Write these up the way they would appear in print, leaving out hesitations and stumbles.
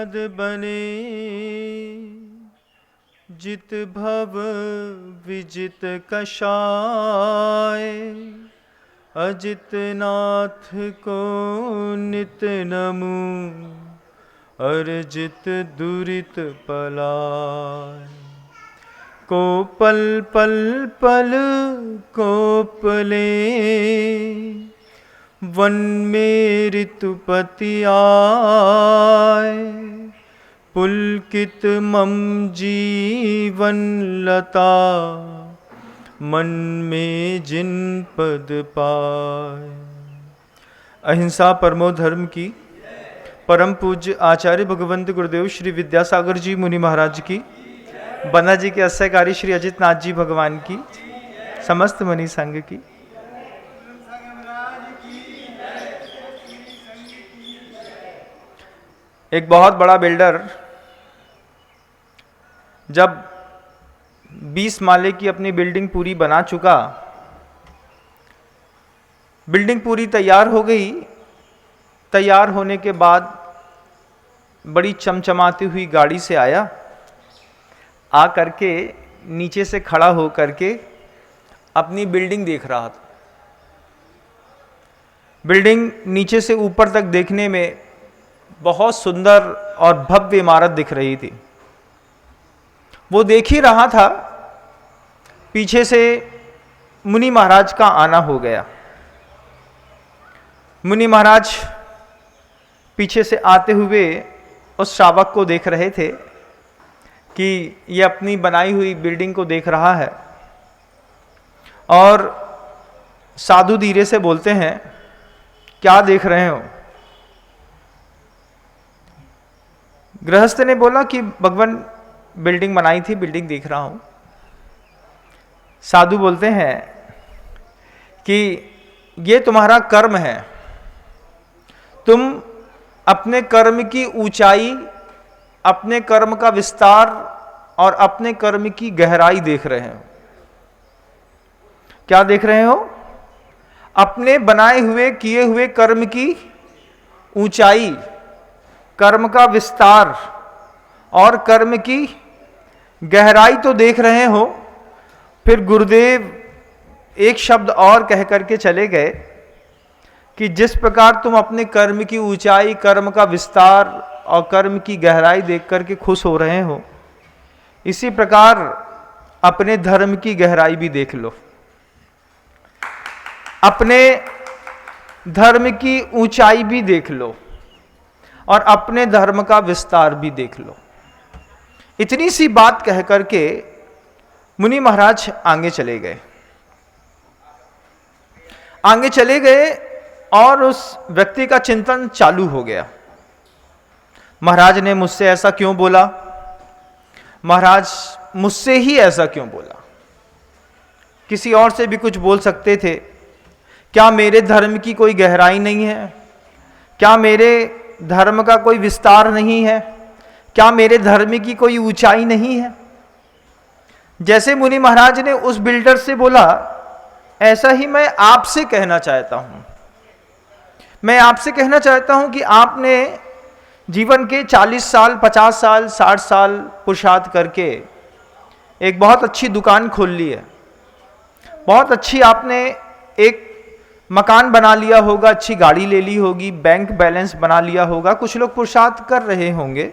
पद बने, जित भव विजित कषाय। अजित नाथ को नित नमु, अर्जित दुरित पलाय। को पल पल पल कोपले, वन में ऋतुपति आए। पुलकित मम जीवन लता, मन में जिन पद पाए। अहिंसा परमो धर्म की परम पूज्य आचार्य भगवंत गुरुदेव श्री विद्यासागर जी मुनि महाराज की, बन्ना जी के अस्यकारी श्री अजित नाथ जी भगवान की, समस्त मुनि संघ की। एक बहुत बड़ा बिल्डर जब 20 माले की अपनी बिल्डिंग पूरी बना चुका, बिल्डिंग पूरी तैयार हो गई। तैयार होने के बाद बड़ी चमचमाती हुई गाड़ी से आया, आ करके नीचे से खड़ा हो करके अपनी बिल्डिंग देख रहा था। बिल्डिंग नीचे से ऊपर तक देखने में बहुत सुंदर और भव्य इमारत दिख रही थी। वो देख ही रहा था, पीछे से मुनि महाराज का आना हो गया। मुनि महाराज पीछे से आते हुए उस श्रावक को देख रहे थे कि ये अपनी बनाई हुई बिल्डिंग को देख रहा है, और साधु धीरे से बोलते हैं, क्या देख रहे हो? गृहस्थ ने बोला कि भगवान बिल्डिंग बनाई थी, बिल्डिंग देख रहा हूं। साधु बोलते हैं कि ये तुम्हारा कर्म है, तुम अपने कर्म की ऊंचाई, अपने कर्म का विस्तार और अपने कर्म की गहराई देख रहे हो। क्या देख रहे हो? अपने बनाए हुए किए हुए कर्म की ऊंचाई, कर्म का विस्तार और कर्म की गहराई तो देख रहे हो। फिर गुरुदेव एक शब्द और कह करके चले गए कि जिस प्रकार तुम अपने कर्म की ऊंचाई, कर्म का विस्तार और कर्म की गहराई देख करके खुश हो रहे हो, इसी प्रकार अपने धर्म की गहराई भी देख लो, अपने धर्म की ऊंचाई भी देख लो और अपने धर्म का विस्तार भी देख लो। इतनी सी बात कह करके मुनि महाराज आगे चले गए। आगे चले गए और उस व्यक्ति का चिंतन चालू हो गया। महाराज ने मुझसे ऐसा क्यों बोला? महाराज मुझसे ही ऐसा क्यों बोला? किसी और से भी कुछ बोल सकते थे। क्या मेरे धर्म की कोई गहराई नहीं है? क्या मेरे धर्म का कोई विस्तार नहीं है? क्या मेरे धर्म की कोई ऊंचाई नहीं है? जैसे मुनि महाराज ने उस बिल्डर से बोला, ऐसा ही मैं आपसे कहना चाहता हूं। मैं आपसे कहना चाहता हूं कि आपने जीवन के 40 साल, 50 साल, 60 साल पुरुषार्थ करके एक बहुत अच्छी दुकान खोल ली है, बहुत अच्छी आपने एक मकान बना लिया होगा, अच्छी गाड़ी ले ली होगी, बैंक बैलेंस बना लिया होगा, कुछ लोग पुरुषार्थ कर रहे होंगे।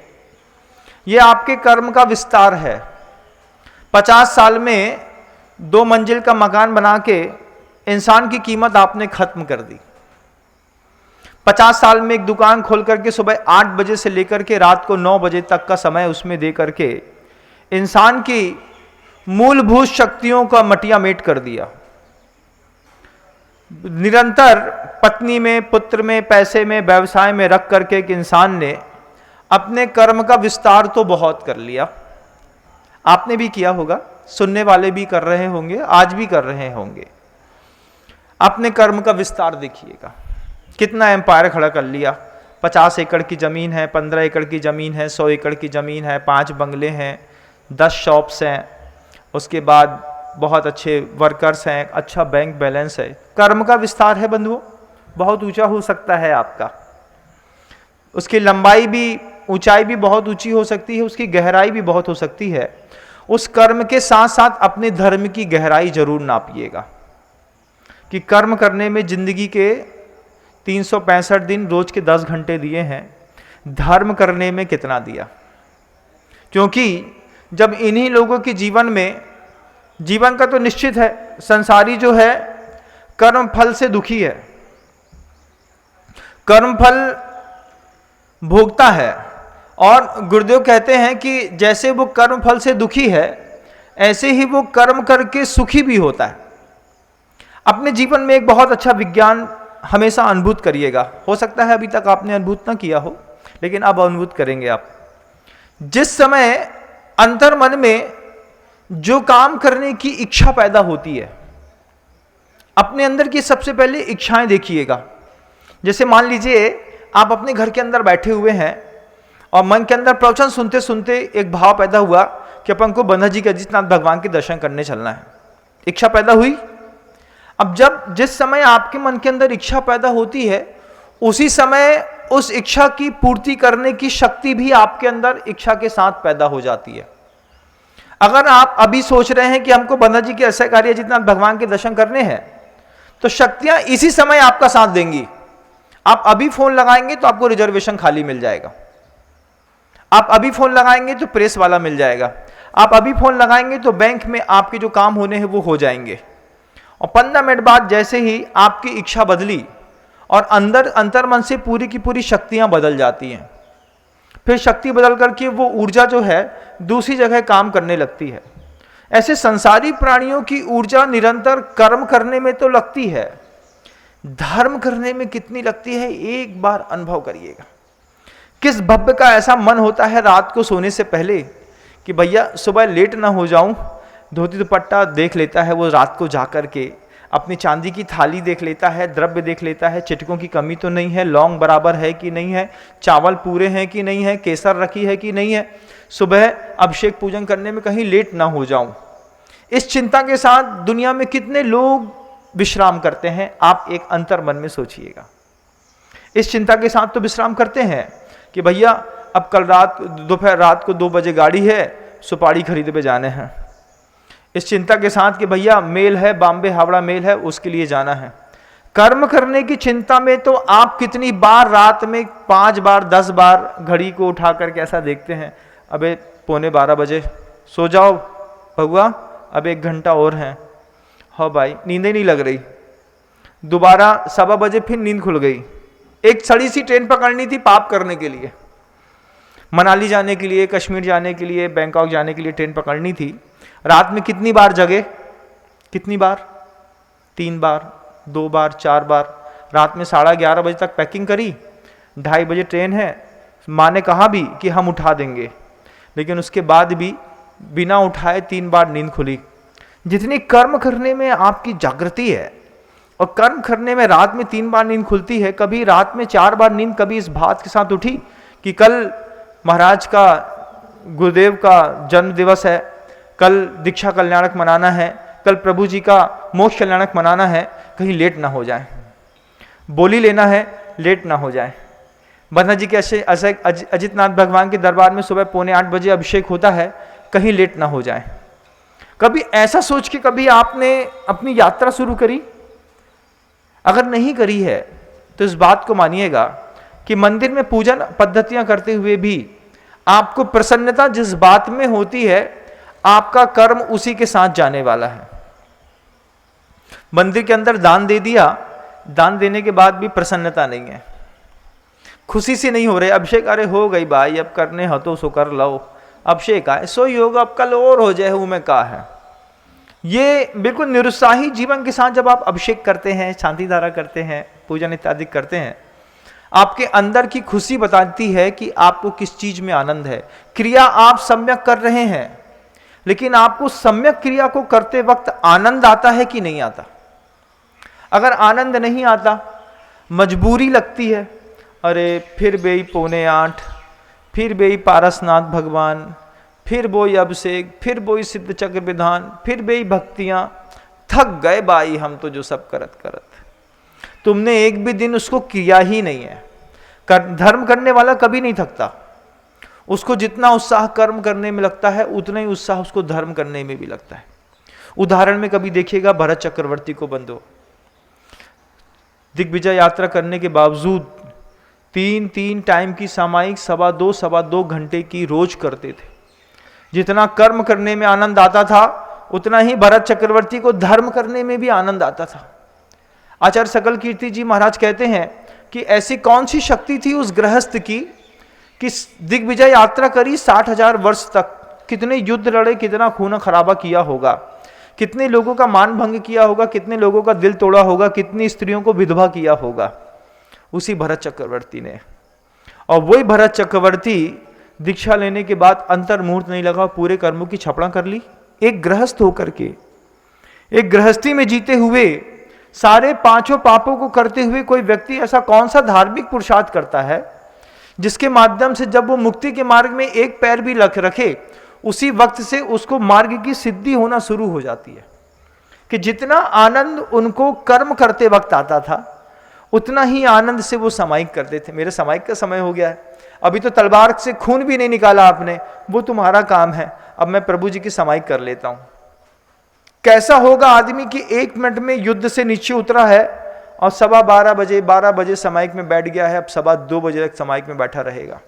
ये आपके कर्म का विस्तार है। 50 साल में 2 मंजिल का मकान बना के इंसान की कीमत आपने खत्म कर दी। 50 साल में एक दुकान खोल करके सुबह 8 बजे से लेकर के रात को 9 बजे तक का समय उसमें दे करके इंसान की मूलभूत शक्तियों का मटियामेट कर दिया। निरंतर पत्नी में, पुत्र में, पैसे में, व्यवसाय में रख करके एक इंसान ने अपने कर्म का विस्तार तो बहुत कर लिया। आपने भी किया होगा, सुनने वाले भी कर रहे होंगे, आज भी कर रहे होंगे। अपने कर्म का विस्तार देखिएगा, कितना एम्पायर खड़ा कर लिया। 50 एकड़ की ज़मीन है, 15 एकड़ की ज़मीन है, 100 एकड़ की ज़मीन है, 5 बंगले हैं, 10 शॉप्स हैं, उसके बाद बहुत अच्छे वर्कर्स हैं, अच्छा बैंक बैलेंस है। कर्म का विस्तार है बंधुओं, बहुत ऊंचा हो सकता है आपका। उसकी लंबाई भी ऊंचाई भी बहुत ऊंची हो सकती है, उसकी गहराई भी बहुत हो सकती है। उस कर्म के साथ साथ अपने धर्म की गहराई जरूर नापिएगा कि कर्म करने में जिंदगी के 365 दिन रोज के 10 घंटे दिए हैं, धर्म करने में कितना दिया। क्योंकि जब इन्हीं लोगों के जीवन में, जीवन का तो निश्चित है, संसारी जो है कर्म फल से दुखी है, कर्म फल भोगता है। और गुरुदेव कहते हैं कि जैसे वो कर्म फल से दुखी है, ऐसे ही वो कर्म करके सुखी भी होता है। अपने जीवन में एक बहुत अच्छा विज्ञान हमेशा अनुभूत करिएगा। हो सकता है अभी तक आपने अनुभूत ना किया हो, लेकिन अब अनुभूत करेंगे आप। जिस समय अंतर मन में जो काम करने की इच्छा पैदा होती है, अपने अंदर की सबसे पहले इच्छाएं देखिएगा। जैसे मान लीजिए आप अपने घर के अंदर बैठे हुए हैं और मन के अंदर प्रवचन सुनते सुनते एक भाव पैदा हुआ कि अपन को बंधा जी के अजितनाथ भगवान के दर्शन करने चलना है। इच्छा पैदा हुई। अब जिस समय आपके मन के अंदर इच्छा पैदा होती है, उसी समय उस इच्छा की पूर्ति करने की शक्ति भी आपके अंदर इच्छा के साथ पैदा हो जाती है। अगर आप अभी सोच रहे हैं कि हमको बंधा जी के ऐसे कार्य अजितनाथ भगवान के दर्शन करने हैं, तो शक्तियां इसी समय आपका साथ देंगी। आप अभी फोन लगाएंगे तो आपको रिजर्वेशन खाली मिल जाएगा, आप अभी फोन लगाएंगे तो प्रेस वाला मिल जाएगा, आप अभी फोन लगाएंगे तो बैंक में आपके जो काम होने हैं वो हो जाएंगे। और 15 मिनट बाद जैसे ही आपकी इच्छा बदली और अंतर मन से पूरी की पूरी शक्तियां बदल जाती हैं, फिर शक्ति बदल करके वो ऊर्जा जो है दूसरी जगह काम करने लगती है। ऐसे संसारी प्राणियों की ऊर्जा निरंतर कर्म करने में तो लगती है, धर्म करने में कितनी लगती है एक बार अनुभव करिएगा। किस भव्य का ऐसा मन होता है रात को सोने से पहले कि भैया सुबह लेट ना हो जाऊं, धोती दुपट्टा देख लेता है वो रात को जाकर के, अपनी चांदी की थाली देख लेता है, द्रव्य देख लेता है, चिटकों की कमी तो नहीं है, लौंग बराबर है कि नहीं है, चावल पूरे हैं कि नहीं है, केसर रखी है कि नहीं है, सुबह अभिषेक पूजन करने में कहीं लेट ना हो जाऊं। इस चिंता के साथ दुनिया में कितने लोग विश्राम करते हैं, आप एक अंतर मन में सोचिएगा। इस चिंता के साथ तो विश्राम करते हैं कि भैया अब कल दोपहर रात को 2 बजे गाड़ी है, सुपारी खरीदे पे जाने हैं। इस चिंता के साथ कि भैया मेल है, बॉम्बे हावड़ा मेल है, उसके लिए जाना है। कर्म करने की चिंता में तो आप कितनी बार रात में 5 बार 10 बार घड़ी को उठा कर कैसा देखते हैं, अबे 11:15 बजे सो जाओ भगवा, अब 1 घंटा और है। हाँ भाई नींद ही नहीं लग रही, दोबारा 7:15 बजे फिर नींद खुल गई। एक सड़ी सी ट्रेन पकड़नी थी पाप करने के लिए, मनाली जाने के लिए, कश्मीर जाने के लिए, बैंकॉक जाने के लिए ट्रेन पकड़नी थी। रात में कितनी बार जगे, कितनी बार, 3 बार, 2 बार, 4 बार। रात में 11:30 बजे तक पैकिंग करी, 2:30 बजे ट्रेन है। माँ ने कहा भी कि हम उठा देंगे, लेकिन उसके बाद भी बिना उठाए 3 बार नींद खुली। जितनी कर्म करने में आपकी जागृति है और कर्म करने में रात में 3 बार नींद खुलती है, कभी रात में 4 बार नींद कभी इस बात के साथ उठी कि कल महाराज का, गुरुदेव का जन्म दिवस है, कल दीक्षा कल्याणक मनाना है, कल प्रभु जी का मोक्ष कल्याणक मनाना है, कहीं लेट ना हो जाए, बोली लेना है लेट ना हो जाए। बंधा जी के अजितनाथ भगवान के दरबार में सुबह 7:45 बजे अभिषेक होता है, कहीं लेट ना हो जाए। कभी ऐसा सोच के कभी आपने अपनी यात्रा शुरू करी? अगर नहीं करी है तो इस बात को मानिएगा कि मंदिर में पूजन पद्धतियां करते हुए भी आपको प्रसन्नता जिस बात में होती है, आपका कर्म उसी के साथ जाने वाला है। मंदिर के अंदर दान दे दिया, दान देने के बाद भी प्रसन्नता नहीं है, खुशी से नहीं हो रहे। अभिषेक अरे हो गई भाई, अब करने हो तो सो कर लो, अभिषेक आए सो ही होगा, अब कल और हो जाए, हूं मैं कहा है। ये बिल्कुल निरुत्साही जीवन के साथ जब आप अभिषेक करते हैं, शांति धारा करते हैं, पूजन इत्यादि करते हैं, आपके अंदर की खुशी बताती है कि आपको किस चीज में आनंद है। क्रिया आप सम्यक कर रहे हैं, लेकिन आपको सम्यक क्रिया को करते वक्त आनंद आता है कि नहीं आता? अगर आनंद नहीं आता, मजबूरी लगती है, अरे फिर बेई 7:45, फिर बेई पारसनाथ भगवान, फिर बोई अभिषेक, फिर बोई सिद्ध चक्र विधान, फिर बेई भक्तियां, थक गए भाई हम तो जो सब करत करत। तुमने एक भी दिन उसको किया ही नहीं है। धर्म करने वाला कभी नहीं थकता, उसको जितना उत्साह कर्म करने में लगता है उतना ही उत्साह उसको धर्म करने में भी लगता है। उदाहरण में कभी देखिएगा भरत चक्रवर्ती को बंधो, दिग्विजय यात्रा करने के बावजूद 3 टाइम की सामायिक 2.25 घंटे की रोज करते थे। जितना कर्म करने में आनंद आता था उतना ही भरत चक्रवर्ती को धर्म करने में भी आनंद आता था। आचार्य सकल कीर्ति जी महाराज कहते हैं कि ऐसी कौन सी शक्ति थी उस गृहस्थ की कि दिग्विजय यात्रा करी 60,000 वर्ष तक, कितने युद्ध लड़े, कितना खून खराबा किया होगा, कितने लोगों का मान भंग किया होगा, कितने लोगों का दिल तोड़ा होगा, कितनी स्त्रियों को विधवा किया होगा, उसी भरत चक्रवर्ती ने। और वही भरत चक्रवर्ती दीक्षा लेने के बाद अंतर मुहूर्त नहीं लगा, पूरे कर्मों की छपड़ा कर ली। एक गृहस्थ होकर के, एक गृहस्थी में जीते हुए, सारे 5 पापों को करते हुए कोई व्यक्ति ऐसा कौन सा धार्मिक पुरुषार्थ करता है जिसके माध्यम से जब वो मुक्ति के मार्ग में एक पैर भी रखे उसी वक्त से उसको मार्ग की सिद्धि होना शुरू हो जाती है। कि जितना आनंद उनको कर्म करते वक्त आता था उतना ही आनंद से वो सामायिक करते थे। मेरे सामायिक का समय हो गया है, अभी तो तलवार से खून भी नहीं निकाला आपने, वो तुम्हारा काम है, अब मैं प्रभु जी की सामायिक कर लेता हूं। कैसा होगा आदमी कि 1 मिनट में युद्ध से नीचे उतरा है और 12 बजे सामायिक में बैठ गया है, अब 2 बजे तक सामायिक में बैठा रहेगा।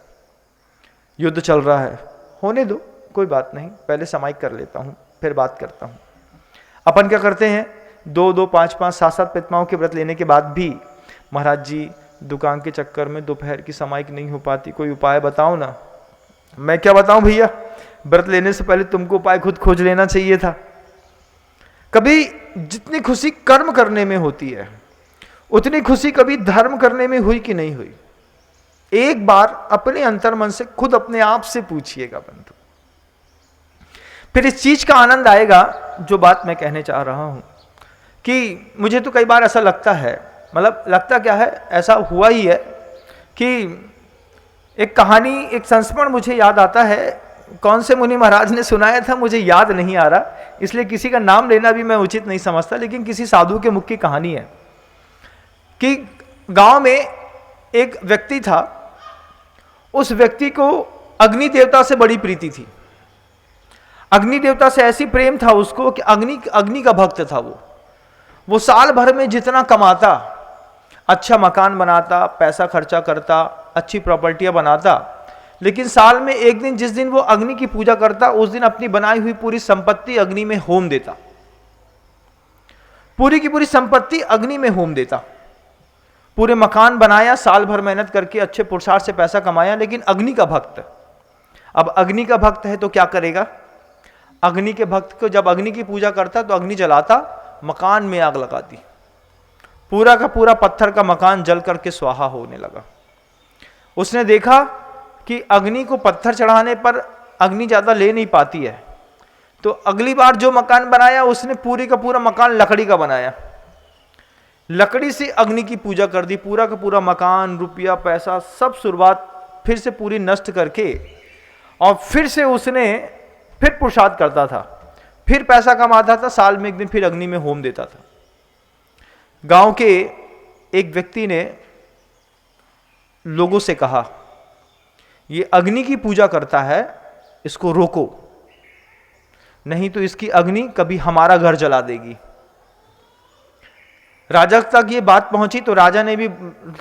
युद्ध चल रहा है, होने दो, कोई बात नहीं, पहले सामायिक कर लेता हूं फिर बात करता हूं। अपन क्या करते हैं, 2-2, 5-5, 7-7 प्रतिमाओं के व्रत लेने के बाद भी महाराज जी दुकान के चक्कर में दोपहर की सामायिक नहीं हो पाती, कोई उपाय बताओ ना। मैं क्या बताऊं भैया, व्रत लेने से पहले तुमको उपाय खुद खोज लेना चाहिए था। कभी जितनी खुशी कर्म करने में होती है उतनी खुशी कभी धर्म करने में हुई कि नहीं हुई? एक बार अपने अंतर्मन से खुद अपने आप से पूछिएगा बंधु, फिर इस चीज का आनंद आएगा। जो बात मैं कहने चाह रहा हूं कि मुझे तो कई बार ऐसा लगता है, मतलब लगता क्या है, ऐसा हुआ ही है कि एक कहानी, एक संस्मरण मुझे याद आता है, कौन से मुनि महाराज ने सुनाया था मुझे याद नहीं आ रहा, इसलिए किसी का नाम लेना भी मैं उचित नहीं समझता, लेकिन किसी साधु के मुख की कहानी है कि गांव में एक व्यक्ति था, उस व्यक्ति को अग्नि देवता से बड़ी प्रीति थी। अग्नि देवता से ऐसी प्रेम था उसको कि अग्नि का भक्त था वो साल भर में जितना कमाता, अच्छा मकान बनाता, पैसा खर्चा करता, अच्छी प्रॉपर्टियां बनाता, लेकिन साल में एक दिन, जिस दिन वो अग्नि की पूजा करता, उस दिन अपनी बनाई हुई पूरी संपत्ति अग्नि में होम देता, पूरी की पूरी संपत्ति अग्नि में होम देता। पूरे मकान बनाया, साल भर मेहनत करके अच्छे पुरुषार्थ से पैसा कमाया, लेकिन अग्नि का भक्त। अब अग्नि का भक्त है तो क्या करेगा, अग्नि के भक्त को जब अग्नि की पूजा करता तो अग्नि जलाता, मकान में आग लगाती, पूरा का पूरा पत्थर का मकान जल करके स्वाहा होने लगा। उसने देखा कि अग्नि को पत्थर चढ़ाने पर अग्नि ज्यादा ले नहीं पाती है, तो अगली बार जो मकान बनाया उसने पूरी का पूरा मकान लकड़ी का बनाया, लकड़ी से अग्नि की पूजा कर दी, पूरा का पूरा मकान, रुपया, पैसा, सब शुरुआत फिर से पूरी नष्ट करके, और फिर से उसने फिर पुरुषार्थ करता था, फिर पैसा कमाता था, साल में एक दिन फिर अग्नि में होम देता था। गांव के एक व्यक्ति ने लोगों से कहा, ये अग्नि की पूजा करता है, इसको रोको, नहीं तो इसकी अग्नि कभी हमारा घर जला देगी। राजा तक ये बात पहुंची तो राजा ने भी,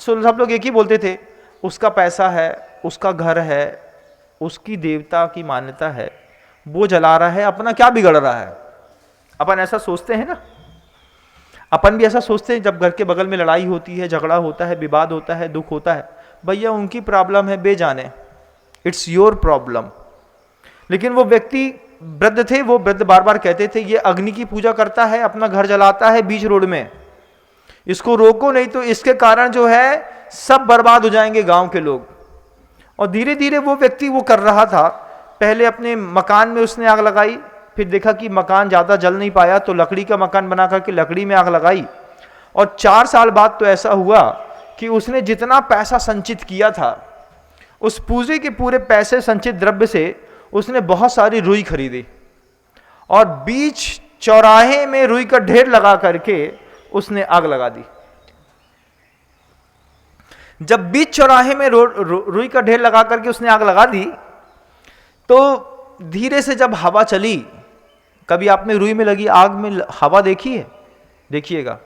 सब लोग एक ही बोलते थे, उसका पैसा है, उसका घर है, उसकी देवता की मान्यता है, वो जला रहा है, अपना क्या बिगड़ रहा है। अपन ऐसा सोचते हैं ना, अपन भी ऐसा सोचते हैं जब घर के बगल में लड़ाई होती है, झगड़ा होता है, विवाद होता है, दुख होता है, भैया उनकी प्रॉब्लम है, बेजाने, इट्स योर प्रॉब्लम। लेकिन वो व्यक्ति वृद्ध थे, वो वृद्ध बार बार कहते थे, ये अग्नि की पूजा करता है, अपना घर जलाता है बीच रोड में, इसको रोको, नहीं तो इसके कारण जो है सब बर्बाद हो जाएंगे गांव के लोग। और धीरे धीरे वो व्यक्ति वो कर रहा था, पहले अपने मकान में उसने आग लगाई, फिर देखा कि मकान ज्यादा जल नहीं पाया तो लकड़ी का मकान बना करके लकड़ी में आग लगाई, और 4 साल बाद तो ऐसा हुआ कि उसने जितना पैसा संचित किया था, उस पूरे के पूरे पैसे संचित द्रव्य से उसने बहुत सारी रुई खरीदी, और बीच चौराहे में रुई का ढेर लगा करके उसने आग लगा दी। जब बीच चौराहे में रुई का ढेर लगा करके उसने आग लगा दी तो धीरे से जब हवा चली, कभी आपने रुई में लगी आग में हवा देखी है? देखिएगा,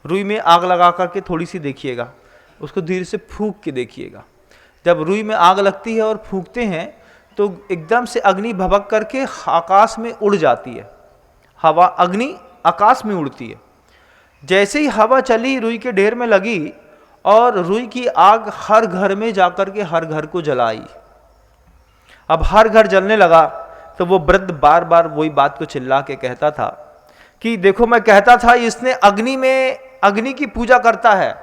रुई में आग लगा करके थोड़ी सी देखिएगा, उसको धीरे से फूंक के देखिएगा। जब रुई में आग लगती है और फूंकते हैं तो एकदम से अग्नि भभक करके आकाश में उड़ जाती है। हवा, अग्नि आकाश में उड़ती है। जैसे ही हवा चली, रुई के ढेर में लगी और रुई की आग हर घर में जाकर के हर घर को जलाई। अब हर घर जलने लगा तो वो वृद्ध बार बार वही बात को चिल्ला के कहता था कि देखो, मैं कहता था इसने अग्नि की पूजा करता है,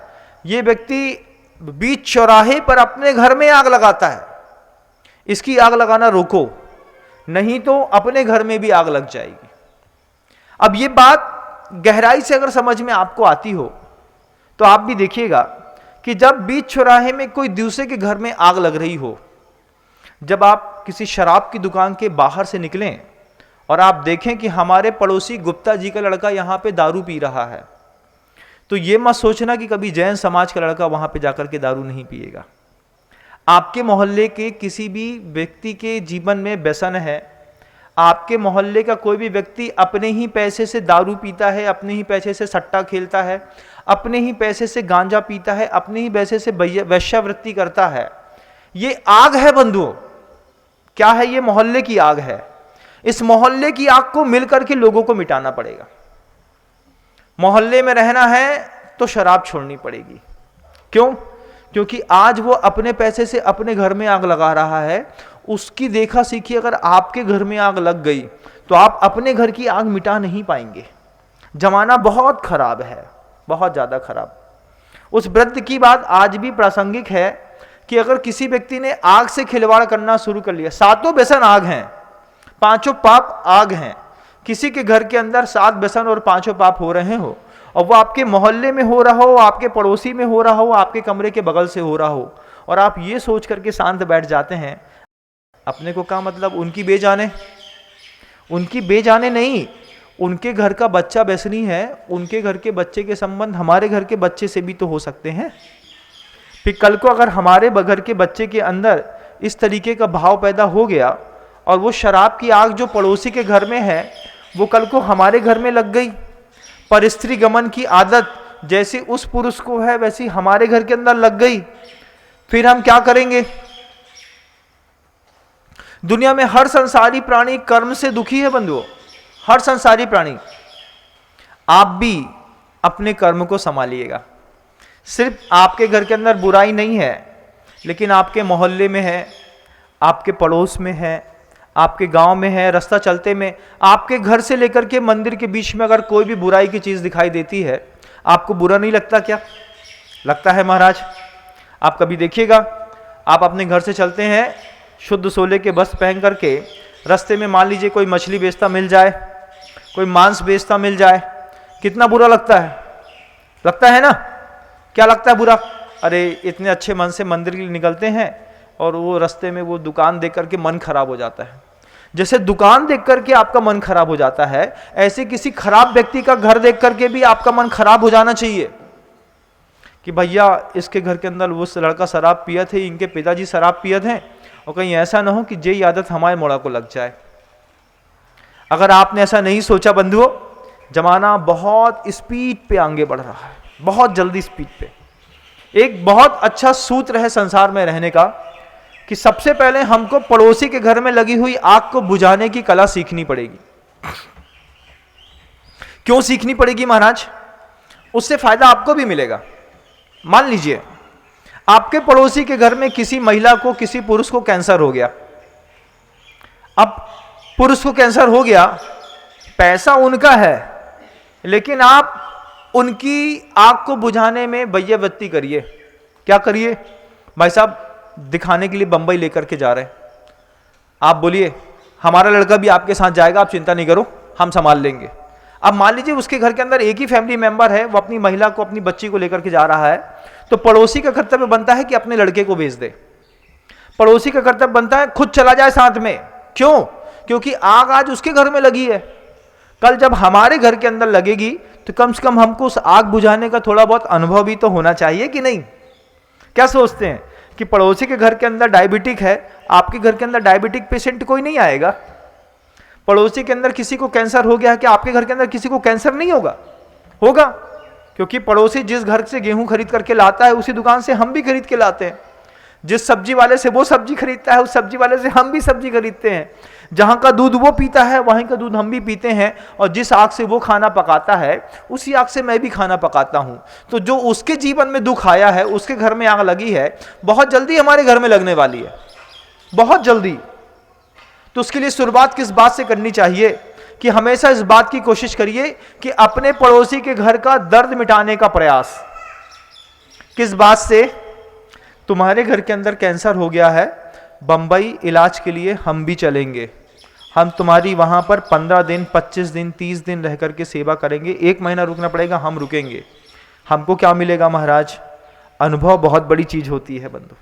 ये व्यक्ति बीच चौराहे पर अपने घर में आग लगाता है, इसकी आग लगाना रोको, नहीं तो अपने घर में भी आग लग जाएगी। अब ये बात गहराई से अगर समझ में आपको आती हो तो आप भी देखिएगा कि जब बीच चौराहे में कोई दूसरे के घर में आग लग रही हो, जब आप किसी शराब की दुकान के बाहर से निकलें और आप देखें कि हमारे पड़ोसी गुप्ता जी का लड़का यहाँ पे दारू पी रहा है, तो ये मत सोचना कि कभी जैन समाज का लड़का वहाँ पे जाकर के दारू नहीं पिएगा। आपके मोहल्ले के किसी भी व्यक्ति के जीवन में व्यसन है, आपके मोहल्ले का कोई भी व्यक्ति अपने ही पैसे से दारू पीता है, अपने ही पैसे से सट्टा खेलता है, अपने ही पैसे से गांजा पीता है, अपने ही पैसे से वेश्यावृत्ति करता है, ये आग है बंधुओं। क्या है? ये मोहल्ले की आग है। इस मोहल्ले की आग को मिलकर के लोगों को मिटाना पड़ेगा। मोहल्ले में रहना है तो शराब छोड़नी पड़ेगी। क्यों? क्योंकि आज वो अपने पैसे से अपने घर में आग लगा रहा है, उसकी देखा सीखी अगर आपके घर में आग लग गई तो आप अपने घर की आग मिटा नहीं पाएंगे। जमाना बहुत खराब है, बहुत ज्यादा खराब। उस वृद्ध की बात आज भी प्रासंगिक है कि अगर किसी व्यक्ति ने आग से खिलवाड़ करना शुरू कर लिया, सातों व्यसन आग हैं, पांचों पाप आग हैं, किसी के घर के अंदर 7 व्यसन और 5 पाप हो रहे हो, और वो आपके मोहल्ले में हो रहा हो, आपके पड़ोसी में हो रहा हो, आपके कमरे के बगल से हो रहा हो, और आप ये सोच करके शांत बैठ जाते हैं, अपने को क्या मतलब? उनकी बेजाने नहीं, उनके घर का बच्चा व्यसनी है, उनके घर के बच्चे के संबंध हमारे घर के बच्चे से भी तो हो सकते हैं। फिर कल को अगर हमारे घर के बच्चे के अंदर इस तरीके का भाव पैदा हो गया और वो शराब की आग जो पड़ोसी के घर में है वो कल को हमारे घर में लग गई, परस्त्री गमन की आदत जैसी उस पुरुष को है वैसी हमारे घर के अंदर लग गई, फिर हम क्या करेंगे? दुनिया में हर संसारी प्राणी कर्म से दुखी है बंधुओं, हर संसारी प्राणी। आप भी अपने कर्म को संभालिएगा। सिर्फ आपके घर के अंदर बुराई नहीं है, लेकिन आपके मोहल्ले में है, आपके पड़ोस में है, आपके गांव में है, रास्ता चलते में, आपके घर से लेकर के मंदिर के बीच में अगर कोई भी बुराई की चीज दिखाई देती है, आपको बुरा नहीं लगता क्या? लगता है महाराज। आप कभी देखिएगा, आप अपने घर से चलते हैं शुद्ध सोले के वस्त्र पहन करके, रास्ते में मान लीजिए कोई मछली बेचता मिल जाए, कोई मांस बेचता मिल जाए, कितना बुरा लगता है? लगता है ना? क्या लगता है बुरा? अरे इतने अच्छे मन से मंदिर के लिए निकलते हैं और वो रास्ते में वो दुकान देख करके मन खराब हो जाता है। जैसे दुकान देख करके आपका मन खराब हो जाता है, ऐसे किसी खराब व्यक्ति का घर देख करके भी आपका मन खराब हो जाना चाहिए कि भैया इसके घर के अंदर वो लड़का शराब पिया थे, इनके पिताजी शराब पिए थे, और कहीं ऐसा ना हो कि ये आदत हमारे मोड़ा को लग जाए। अगर आपने ऐसा नहीं सोचा बंधुओं, जमाना बहुत स्पीड पे आगे बढ़ रहा है, बहुत जल्दी स्पीड पे। एक बहुत अच्छा सूत्र है संसार में रहने का कि सबसे पहले हमको पड़ोसी के घर में लगी हुई आग को बुझाने की कला सीखनी पड़ेगी। क्यों सीखनी पड़ेगी महाराज? उससे फायदा आपको भी मिलेगा। मान लीजिए आपके पड़ोसी के घर में किसी महिला को, किसी पुरुष को कैंसर हो गया। अब पुरुष को कैंसर हो गया, पैसा उनका है, लेकिन आप उनकी आग को बुझाने में वैयवृत्ति करिए। क्या करिए? भाई साहब दिखाने के लिए बंबई लेकर के जा रहे हैं, आप बोलिए हमारा लड़का भी आपके साथ जाएगा, आप चिंता नहीं करो, हम संभाल लेंगे। अब मान लीजिए उसके घर के अंदर एक ही फैमिली मेंबर है, वो अपनी महिला को, अपनी बच्ची को लेकर के जा रहा है, तो पड़ोसी का कर्तव्य बनता है कि अपने लड़के को भेज दे। पड़ोसी का कर्तव्य बनता है खुद चला जाए साथ में। क्यों? क्योंकि आग आज उसके घर में लगी है, कल जब हमारे घर के अंदर लगेगी तो कम से कम हमको उस आग बुझाने का थोड़ा बहुत अनुभव भी तो होना चाहिए कि नहीं? क्या सोचते हैं? कि पड़ोसी के घर के अंदर डायबिटिक है, आपके घर के अंदर डायबिटिक पेशेंट कोई नहीं आएगा। पड़ोसी के अंदर किसी को कैंसर हो गया है कि आपके घर के अंदर किसी को कैंसर नहीं होगा? होगा, क्योंकि पड़ोसी जिस घर से गेहूं खरीद करके लाता है उसी दुकान से हम भी खरीद के लाते हैं। जिस सब्जी वाले से वो सब्जी खरीदता है उस सब्जी वाले से हम भी सब्जी खरीदते हैं। जहाँ का दूध वो पीता है वहीं का दूध हम भी पीते हैं, और जिस आग से वो खाना पकाता है उसी आग से मैं भी खाना पकाता हूँ। तो जो उसके जीवन में दुख आया है, उसके घर में आग लगी है, बहुत जल्दी हमारे घर में लगने वाली है, बहुत जल्दी। तो उसके लिए शुरुआत किस बात से करनी चाहिए कि हमेशा इस बात की कोशिश करिए कि अपने पड़ोसी के घर का दर्द मिटाने का प्रयास। किस बात से? तुम्हारे घर के अंदर कैंसर हो गया है, बंबई इलाज के लिए हम भी चलेंगे, हम तुम्हारी वहां पर 15 दिन 25 दिन 30 दिन रह करके सेवा करेंगे, 1 महीना रुकना पड़ेगा, हम रुकेंगे। हमको क्या मिलेगा महाराज? अनुभव बहुत बड़ी चीज होती है बंधु।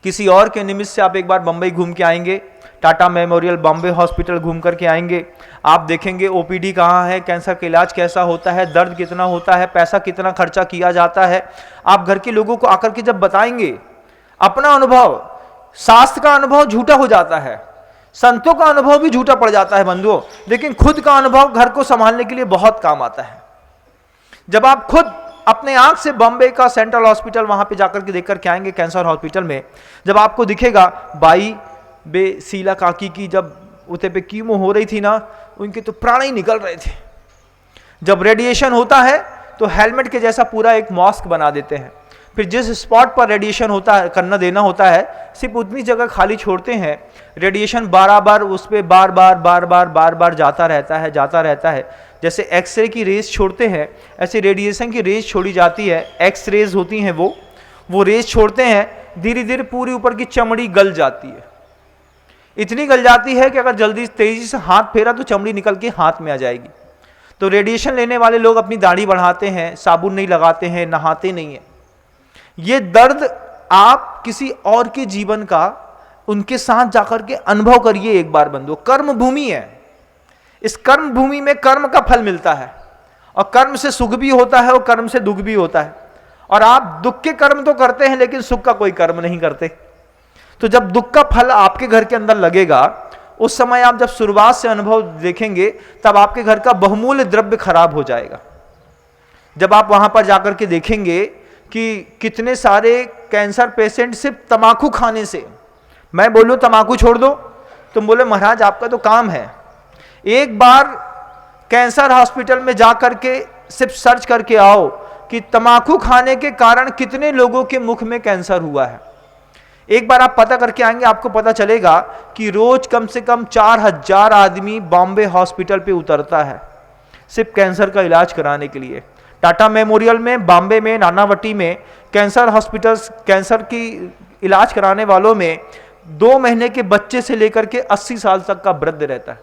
किसी और के निमित्त से आप एक बार बंबई घूम के आएंगे, टाटा मेमोरियल, बॉम्बे हॉस्पिटल घूम करके आएंगे, आप देखेंगे ओपीडी कहाँ है, कैंसर का इलाज कैसा होता है, दर्द कितना होता है, पैसा कितना खर्चा किया जाता है। आप घर के लोगों को आकर के जब बताएंगे अपना अनुभव, शास्त्र का अनुभव झूठा हो जाता है, संतों का अनुभव भी झूठा पड़ जाता है बंधुओं, लेकिन खुद का अनुभव घर को संभालने के लिए बहुत काम आता है। जब आप खुद अपने आंख से बॉम्बे का सेंट्रल हॉस्पिटल वहां पे जाकर के देख करके आएंगे, कैंसर हॉस्पिटल में, जब आपको दिखेगा बाई बे शीला काकी की जब उते पे कीमो हो रही थी ना, उनके तो प्राण ही निकल रहे थे। जब रेडिएशन होता है तो हेलमेट के जैसा पूरा एक मास्क बना देते हैं, फिर जिस स्पॉट पर रेडिएशन होता है करना देना होता है सिर्फ उतनी जगह खाली छोड़ते हैं, रेडिएशन बार उस पर बार बार जाता रहता है। जैसे एक्सरे की रेज छोड़ते हैं ऐसे रेडिएशन की रेज छोड़ी जाती है, एक्स रेज होती हैं वो रेज छोड़ते हैं, धीरे धीरे पूरी ऊपर की चमड़ी गल जाती है, इतनी गल जाती है कि अगर जल्दी तेजी से हाथ फेरा तो चमड़ी निकल के हाथ में आ जाएगी। तो रेडिएशन लेने वाले लोग अपनी दाढ़ी बढ़ाते हैं, साबुन नहीं लगाते हैं, नहाते नहीं हैं। ये दर्द आप किसी और के जीवन का उनके साथ जाकर के अनुभव करिए एक बार बंधु। कर्म भूमि है, इस कर्म भूमि में कर्म का फल मिलता है, और कर्म से सुख भी होता है और कर्म से दुख भी होता है। और आप दुख के कर्म तो करते हैं लेकिन सुख का कोई कर्म नहीं करते। तो जब दुख का फल आपके घर के अंदर लगेगा, उस समय आप जब शुरुआत से अनुभव देखेंगे, तब आपके घर का बहुमूल्य द्रव्य खराब हो जाएगा। जब आप वहां पर जाकर के देखेंगे कि कितने सारे कैंसर पेशेंट सिर्फ तमाकू खाने से, मैं बोलूं तमाकू छोड़ दो, तुम बोले महाराज आपका तो काम है, एक बार कैंसर हॉस्पिटल में जाकर के सिर्फ सर्च करके आओ कि तमाकू खाने के कारण कितने लोगों के मुख में कैंसर हुआ है। एक बार आप पता करके आएंगे, आपको पता चलेगा कि रोज कम से कम 4000 आदमी बॉम्बे हॉस्पिटल पे उतरता है सिर्फ कैंसर का इलाज कराने के लिए। टाटा मेमोरियल में, बॉम्बे में, नानावटी में कैंसर हॉस्पिटल्स, कैंसर की इलाज कराने वालों में 2 महीने के बच्चे से लेकर के 80 साल तक का वृद्ध रहता है,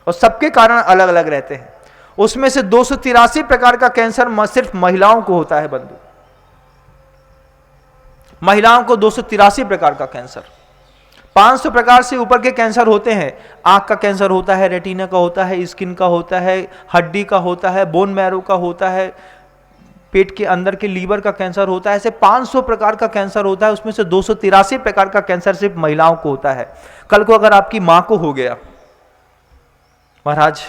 और सबके कारण अलग अलग रहते हैं। उसमें से 283 प्रकार का कैंसर सिर्फ महिलाओं को होता है बंधु, महिलाओं को 283 प्रकार का कैंसर। 500 प्रकार से ऊपर के कैंसर होते हैं, आंख का कैंसर होता है, रेटिना का होता है, स्किन का होता है, हड्डी का होता है, बोन मैरो का होता है, पेट के अंदर के लीवर का कैंसर होता है। ऐसे 500 प्रकार का कैंसर होता है, उसमें से 283 प्रकार का कैंसर सिर्फ महिलाओं को होता है। कल को अगर आपकी मां को हो गया, महाराज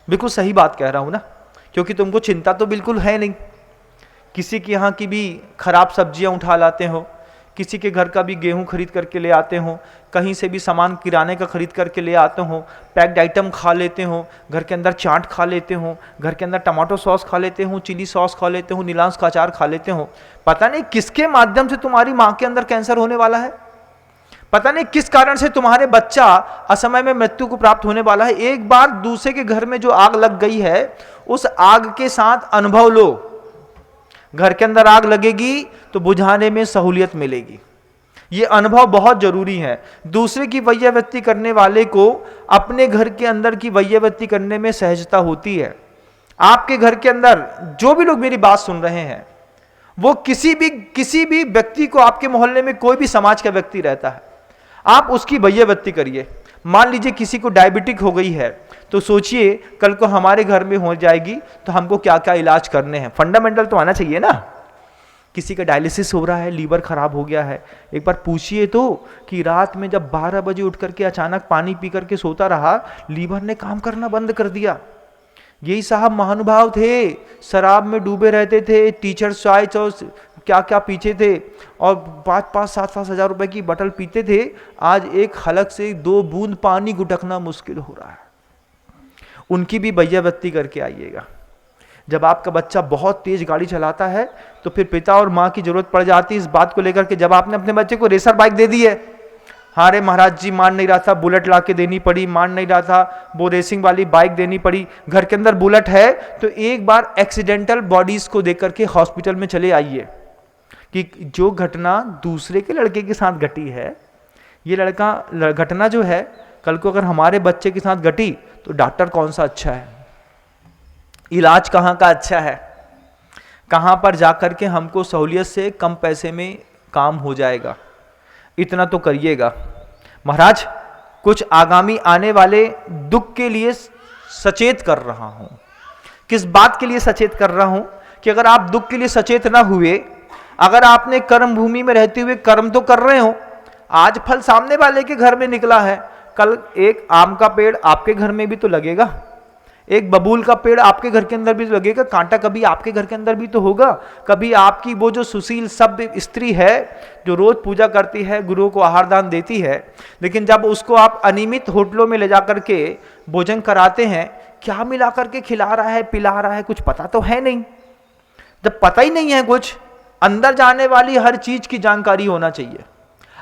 बिल्कुल सही बात कह रहा हूं ना, क्योंकि तुमको चिंता तो बिल्कुल है नहीं, किसी के यहाँ की भी खराब सब्जियां उठा लाते हो, किसी के घर का भी गेहूं खरीद करके ले आते हो, कहीं से भी सामान किराने का खरीद करके ले आते हो, पैक्ड आइटम खा लेते हो, घर के अंदर चाट खा लेते हो, घर के अंदर टमाटो सॉस खा लेते हो, चिली सॉस खा लेते हो, नीलांस का अचार खा लेते हो। पता नहीं किसके माध्यम से तुम्हारी माँ के अंदर कैंसर होने वाला है, पता नहीं किस कारण से तुम्हारे बच्चा असमय में मृत्यु को प्राप्त होने वाला है। एक बार दूसरे के घर में जो आग लग गई है, उस आग के साथ अनुभव लो। घर के अंदर आग लगेगी तो बुझाने में सहूलियत मिलेगी, ये अनुभव बहुत जरूरी है। दूसरे की वैयावृत्ति करने वाले को अपने घर के अंदर की वैयावृत्ति करने में सहजता होती है। आपके घर के अंदर जो भी लोग मेरी बात सुन रहे हैं, वो किसी भी व्यक्ति को, आपके मोहल्ले में कोई भी समाज का व्यक्ति रहता है, आप उसकी वैयावृत्ति करिए। मान लीजिए किसी को डायबिटिक हो गई है, तो सोचिए कल को हमारे घर में हो जाएगी तो हमको क्या क्या इलाज करने हैं। फंडामेंटल तो आना चाहिए ना, किसी का डायलिसिस हो रहा है, लीवर खराब हो गया है, एक बार पूछिए तो कि रात में जब 12 बजे उठ करके अचानक पानी पी करके सोता रहा, लीवर ने काम करना बंद कर दिया। यही साहब महानुभाव थे, शराब में डूबे रहते थे, टीचर चॉइस और क्या क्या पीछे थे, और 5-5, 7-7 हजार रुपए की बटल पीते थे। आज एक हलक से 2 बूंद पानी गुटकना मुश्किल हो रहा है। उनकी भी बయ్యवत्ती करके आइएगा। जब आपका बच्चा बहुत तेज गाड़ी चलाता है तो फिर पिता और माँ की जरूरत पड़ जाती है इस बात को लेकर के, जब आपने अपने बच्चे को रेसर बाइक दे दी है, हाँ रे महाराज जी मान नहीं रहा था, बुलेट ला के देनी पड़ी, मान नहीं रहा था, वो रेसिंग वाली बाइक देनी पड़ी, घर के अंदर बुलेट है, तो एक बार एक्सीडेंटल बॉडीज को देख करके हॉस्पिटल में चले आइए कि जो घटना दूसरे के लड़के के साथ घटी है, ये लड़का घटना जो है कल को अगर हमारे बच्चे के साथ घटी तो डॉक्टर कौन सा अच्छा है, इलाज कहाँ का अच्छा है, कहाँ पर जाकर के हमको सहूलियत से कम पैसे में काम हो जाएगा, इतना तो करिएगा। महाराज कुछ आगामी आने वाले दुख के लिए सचेत कर रहा हूं। किस बात के लिए सचेत कर रहा हूं कि अगर आप दुख के लिए सचेत ना हुए, अगर आपने कर्म भूमि में रहते हुए कर्म तो कर रहे हो, आज फल सामने वाले के घर में निकला है, कल एक आम का पेड़ आपके घर में भी तो लगेगा, एक बबूल का पेड़ आपके घर के अंदर भी तो लगेगा, कांटा कभी आपके घर के अंदर भी तो होगा। कभी आपकी वो जो सुशील सभ्य स्त्री है जो रोज पूजा करती है, गुरुओं को आहार दान देती है, लेकिन जब उसको आप अनियमित होटलों में ले जाकर के भोजन कराते हैं, क्या मिला करके खिला रहा है, पिला रहा है, कुछ पता तो है नहीं। जब पता ही नहीं है कुछ, अंदर जाने वाली हर चीज की जानकारी होना चाहिए।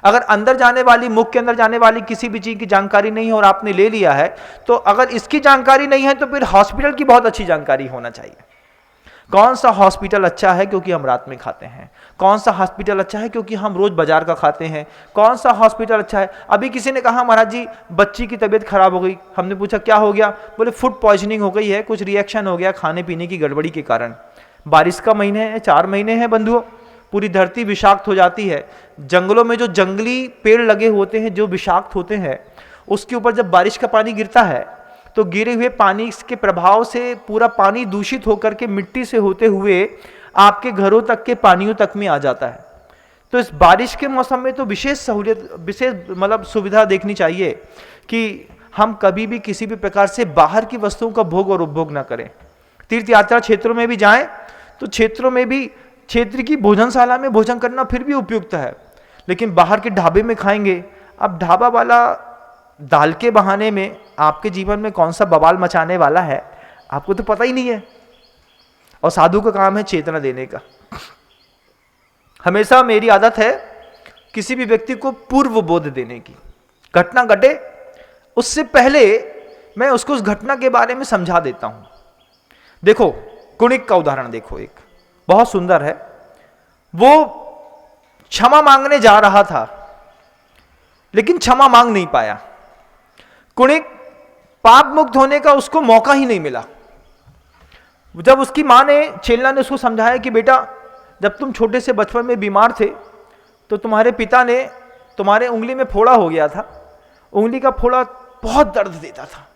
अगर अंदर जाने वाली, मुख के अंदर जाने वाली किसी भी चीज की जानकारी नहीं है और आपने ले लिया है, तो अगर इसकी जानकारी नहीं है तो फिर हॉस्पिटल की बहुत अच्छी जानकारी होना चाहिए। कौन सा हॉस्पिटल अच्छा है क्योंकि हम रात में खाते हैं, कौन सा हॉस्पिटल अच्छा है क्योंकि हम रोज बाजार का खाते हैं, कौन सा हॉस्पिटल अच्छा है। अभी किसी ने कहा महाराज जी बच्ची की तबीयत खराब हो गई, हमने पूछा क्या हो गया, बोले फूड पॉइजनिंग हो गई है, कुछ रिएक्शन हो गया खाने पीने की गड़बड़ी के कारण। बारिश का महीने है, 4 महीने हैं बंधुओं, पूरी धरती विषाक्त हो जाती है। जंगलों में जो जंगली पेड़ लगे होते हैं जो विषाक्त होते हैं, उसके ऊपर जब बारिश का पानी गिरता है तो गिरे हुए पानी के प्रभाव से पूरा पानी दूषित होकर के मिट्टी से होते हुए आपके घरों तक के पानियों तक में आ जाता है। तो इस बारिश के मौसम में तो विशेष सहूलियत, विशेष मतलब सुविधा देखनी चाहिए कि हम कभी भी किसी भी प्रकार से बाहर की वस्तुओं का भोग और उपभोग ना करें। तीर्थ यात्रा क्षेत्रों में भी जाएं तो क्षेत्रों में भी क्षेत्र की भोजनशाला में भोजन करना फिर भी उपयुक्त है, लेकिन बाहर के ढाबे में खाएंगे, अब ढाबा वाला दाल के बहाने में आपके जीवन में कौन सा बवाल मचाने वाला है आपको तो पता ही नहीं है। और साधु का काम है चेतना देने का। हमेशा मेरी आदत है किसी भी व्यक्ति को पूर्व बोध देने की, घटना घटे उससे पहले मैं उसको उस घटना के बारे में समझा देता हूं। देखो कुणिक का उदाहरण देखो, एक बहुत सुंदर है। वो क्षमा मांगने जा रहा था लेकिन क्षमा मांग नहीं पाया। कुणिक पाप मुक्त होने का उसको मौका ही नहीं मिला। जब उसकी मां ने, चेलना ने उसको समझाया कि बेटा जब तुम छोटे से बचपन में बीमार थे तो तुम्हारे पिता ने, तुम्हारे उंगली में फोड़ा हो गया था, उंगली का फोड़ा बहुत दर्द देता था,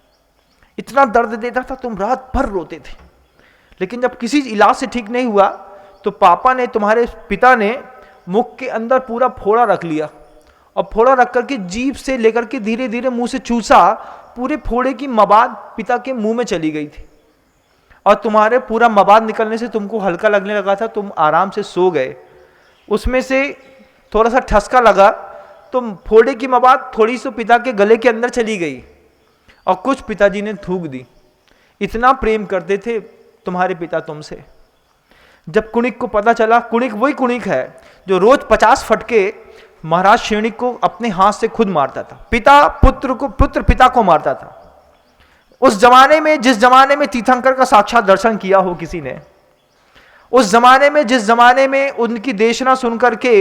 इतना दर्द देता था तुम रात भर रोते थे, लेकिन जब किसी इलाज से ठीक नहीं हुआ तो पापा ने, तुम्हारे पिता ने मुख के अंदर पूरा फोड़ा रख लिया और फोड़ा रख करके जीभ से लेकर के धीरे धीरे मुंह से चूसा, पूरे फोड़े की मवाद पिता के मुंह में चली गई थी और तुम्हारे पूरा मवाद निकलने से तुमको हल्का लगने लगा था, तुम आराम से सो गए। उसमें से थोड़ा सा ठसका लगा तो फोड़े की मवाद थोड़ी सी पिता के गले के अंदर चली गई और कुछ पिताजी ने थूक दी। इतना प्रेम करते थे तुम्हारे पिता तुमसे। जब कुणिक को पता चला, कुणिक वही कुणिक है जो रोज 50 फटके महाराज श्रेणिक को अपने हाथ से खुद मारता था, पिता पुत्र को, पुत्र पिता को मारता था। उस जमाने में, जिस जमाने में तीर्थंकर का साक्षात दर्शन किया हो किसी ने, उस जमाने में, जिस जमाने में उनकी देशना सुन करके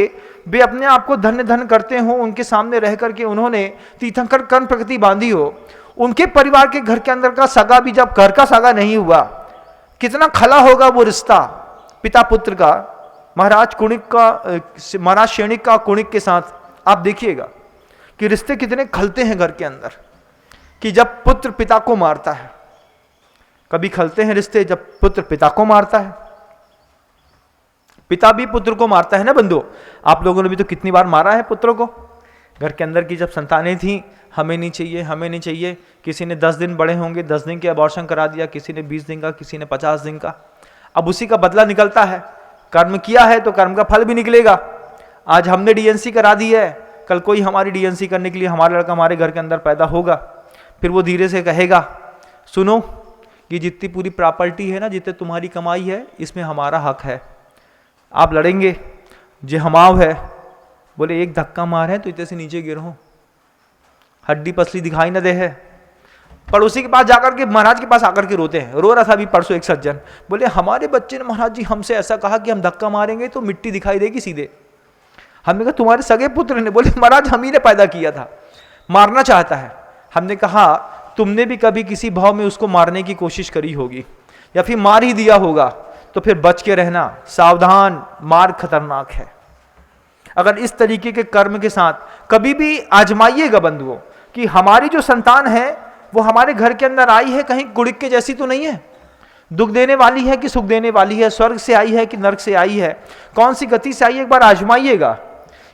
वे अपने आप को धन्य धन्य करते हो, उनके सामने रह करके उन्होंने तीर्थंकर कर्ण प्रकृति बांधी हो, उनके परिवार के घर के अंदर का सगा भी जब घर का सगा नहीं हुआ, कितना खला होगा वो रिश्ता पिता पुत्र का। महाराज कुणिक का, महाराज श्रेणिक का कुणिक के साथ आप देखिएगा कि रिश्ते कितने खलते हैं घर के अंदर, कि जब पुत्र पिता को मारता है, कभी खलते हैं रिश्ते जब पुत्र पिता को मारता है। पिता भी पुत्र को मारता है ना बंधु। आप लोगों ने भी तो कितनी बार मारा है पुत्रों को। घर के अंदर की जब संतानें थी, हमें नहीं चाहिए, हमें नहीं चाहिए, किसी ने 10 दिन बड़े होंगे 10 दिन के अबॉर्शन करा दिया, किसी ने 20 दिन का, किसी ने 50 दिन का। अब उसी का बदला निकलता है। कर्म किया है तो कर्म का फल भी निकलेगा। आज हमने डीएनसी करा दी है, कल कोई हमारी डीएनसी करने के लिए हमारा लड़का हमारे घर के अंदर पैदा होगा, फिर वो धीरे से कहेगा सुनो कि जितनी पूरी प्रॉपर्टी है ना, जितने तुम्हारी कमाई है, इसमें हमारा हक है। आप लड़ेंगे, जे हमाव है, बोले एक धक्का मार है तो इतने से नीचे गिरो, हड्डी पसली दिखाई ना दे है। पड़ोसी के पास जाकर के महाराज के पास आकर के रोते हैं। रो रहा था अभी परसों एक सज्जन, बोले हमारे बच्चे ने महाराज जी हमसे ऐसा कहा कि हम धक्का मारेंगे तो मिट्टी दिखाई देगी सीधे। हमने कहा तुम्हारे सगे पुत्र ने? बोले महाराज हम ही ने पैदा किया था, मारना चाहता है। हमने कहा तुमने भी कभी किसी भाव में उसको मारने की कोशिश करी होगी या फिर मार ही दिया होगा, तो फिर बच के रहना, सावधान, मार्ग खतरनाक है। अगर इस तरीके के कर्म के साथ कभी भी आजमाइएगा बंधुओं कि हमारी जो संतान है वो हमारे घर के अंदर आई है, कहीं गुड़िक के जैसी तो नहीं है, दुख देने वाली है कि सुख देने वाली है, स्वर्ग से आई है कि नरक से आई है, कौन सी गति से आई है। एक बार आजमाइएगा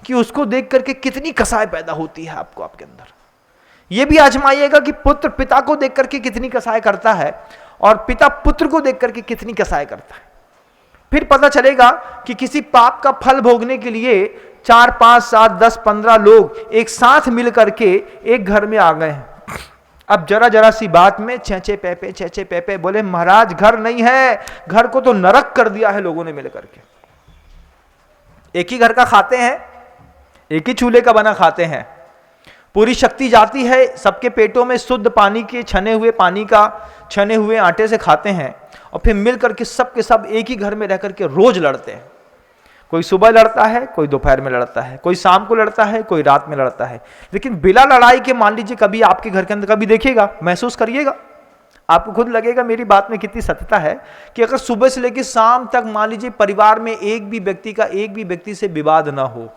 कि उसको देख करके कितनी कसाई पैदा होती है आपको आपके अंदर। यह भी आजमाइएगा कि पुत्र पिता को देख करके कितनी कसाई करता है और पिता पुत्र को देख करके कितनी कसाई करता है। फिर पता चलेगा कि किसी पाप का फल भोगने के लिए 4, 5, 7, 10, 15 लोग एक साथ मिल करके एक घर में आ गए हैं। अब जरा जरा सी बात में चेचे पेपे बोले महाराज घर नहीं है, घर को तो नरक कर दिया है लोगों ने मिल करके। एक ही घर का खाते हैं, एक ही चूल्हे का बना खाते हैं, पूरी शक्ति जाती है सबके पेटों में, शुद्ध पानी के छने हुए पानी का छने हुए आटे से खाते हैं और फिर मिल करके सब के सब एक ही घर में रह करके रोज लड़ते हैं। कोई सुबह लड़ता है, कोई दोपहर में लड़ता है, कोई शाम को लड़ता है, कोई रात में लड़ता है। लेकिन बिना लड़ाई के मान लीजिए कभी आपके घर के अंदर कभी देखिएगा, महसूस करिएगा, आपको खुद लगेगा मेरी बात में कितनी सत्यता है कि अगर सुबह से लेकर शाम तक मान लीजिए परिवार में एक भी व्यक्ति से विवाद ना हो,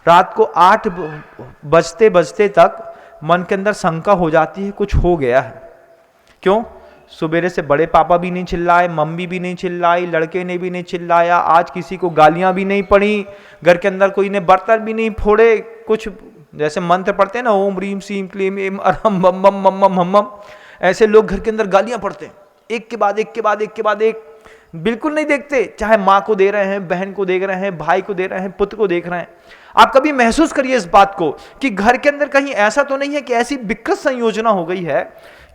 रात को 8 बजते बजते तक मन के अंदर शंका हो जाती है कुछ हो गया है। क्यों? सुबेरे से बड़े पापा भी नहीं चिल्लाए, मम्मी भी नहीं चिल्लाई, लड़के ने भी नहीं चिल्लाया, आज किसी को गालियां भी नहीं पड़ी, घर के अंदर कोई ने बर्तन भी नहीं फोड़े, कुछ जैसे मंत्र पढ़ते हैं ना, ओम रीम सीम क्लीम एम अरहम बम बम मम मम हम मम, ऐसे लोग घर के अंदर गालियां पढ़ते हैं, एक के बाद एक के बाद एक के बाद एक, बिल्कुल नहीं देखते, चाहे माँ को दे रहे हैं, बहन को देख रहे हैं, भाई को दे रहे हैं, पुत्र को देख रहे हैं। आप कभी महसूस करिए इस बात को कि घर के अंदर कहीं ऐसा तो नहीं है कि ऐसी विकृत संयोजना हो गई है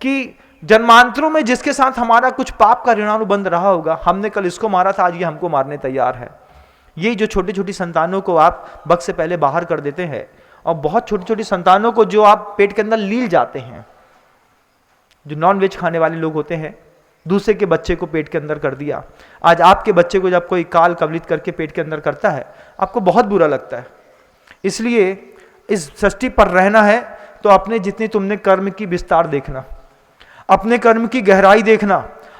कि जन्मांतरों में जिसके साथ हमारा कुछ पाप का ऋणानुबंध रहा होगा, हमने कल इसको मारा था, आज ये हमको मारने तैयार है। ये जो छोटी छोटी संतानों को आप वक्त से पहले बाहर कर देते हैं और बहुत छोटी छोटी संतानों को जो आप पेट के अंदर लील जाते हैं, जो नॉन वेज खाने वाले लोग होते हैं, दूसरे के बच्चे को पेट के अंदर कर दिया, आज आपके बच्चे को जब कोई काल कवलित करके पेट के अंदर करता है, आपको बहुत बुरा लगता है। इसलिए इस सृष्टि पर रहना है तो अपने जितनी तुमने कर्म की विस्तार देखना, अपने कर्म की गहराई देखना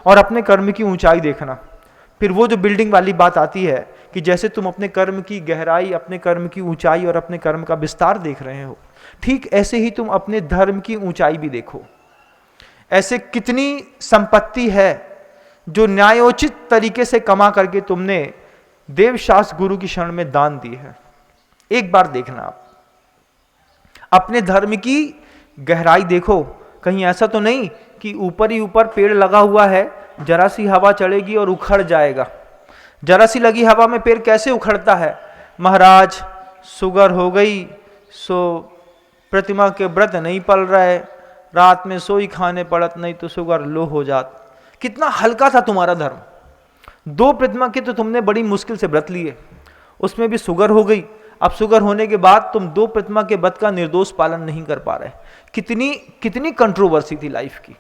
और अपने कर्म की ऊंचाई देखना। फिर वो जो बिल्डिंग वाली बात आती है कि जैसे तुम अपने कर्म की गहराई, अपने कर्म की ऊंचाई और अपने कर्म का विस्तार देख रहे हो, ठीक ऐसे ही तुम अपने धर्म की ऊंचाई भी देखो। ऐसे कितनी संपत्ति है जो न्यायोचित तरीके से कमा करके तुमने देवशास्त्र गुरु की शरण में दान दी है। एक बार देखना, आप अपने धर्म की गहराई देखो, कहीं ऐसा तो नहीं कि ऊपर ही ऊपर पेड़ लगा हुआ है, जरा सी हवा चलेगी और उखड़ जाएगा। जरा सी लगी हवा में पेड़ कैसे उखड़ता है? महाराज शुगर हो गई सो प्रतिमा के व्रत नहीं पल रहे, रात में सोई खाने पड़त, नहीं तो शुगर लो हो जात। कितना हल्का था तुम्हारा धर्म। 2 प्रतिमा के तो तुमने बड़ी मुश्किल से व्रत लिए, उसमें भी शुगर हो गई। अब शुगर होने के बाद तुम 2 प्रतिमा के व्रत का निर्दोष पालन नहीं कर पा रहे। कितनी कंट्रोवर्सी थी लाइफ की।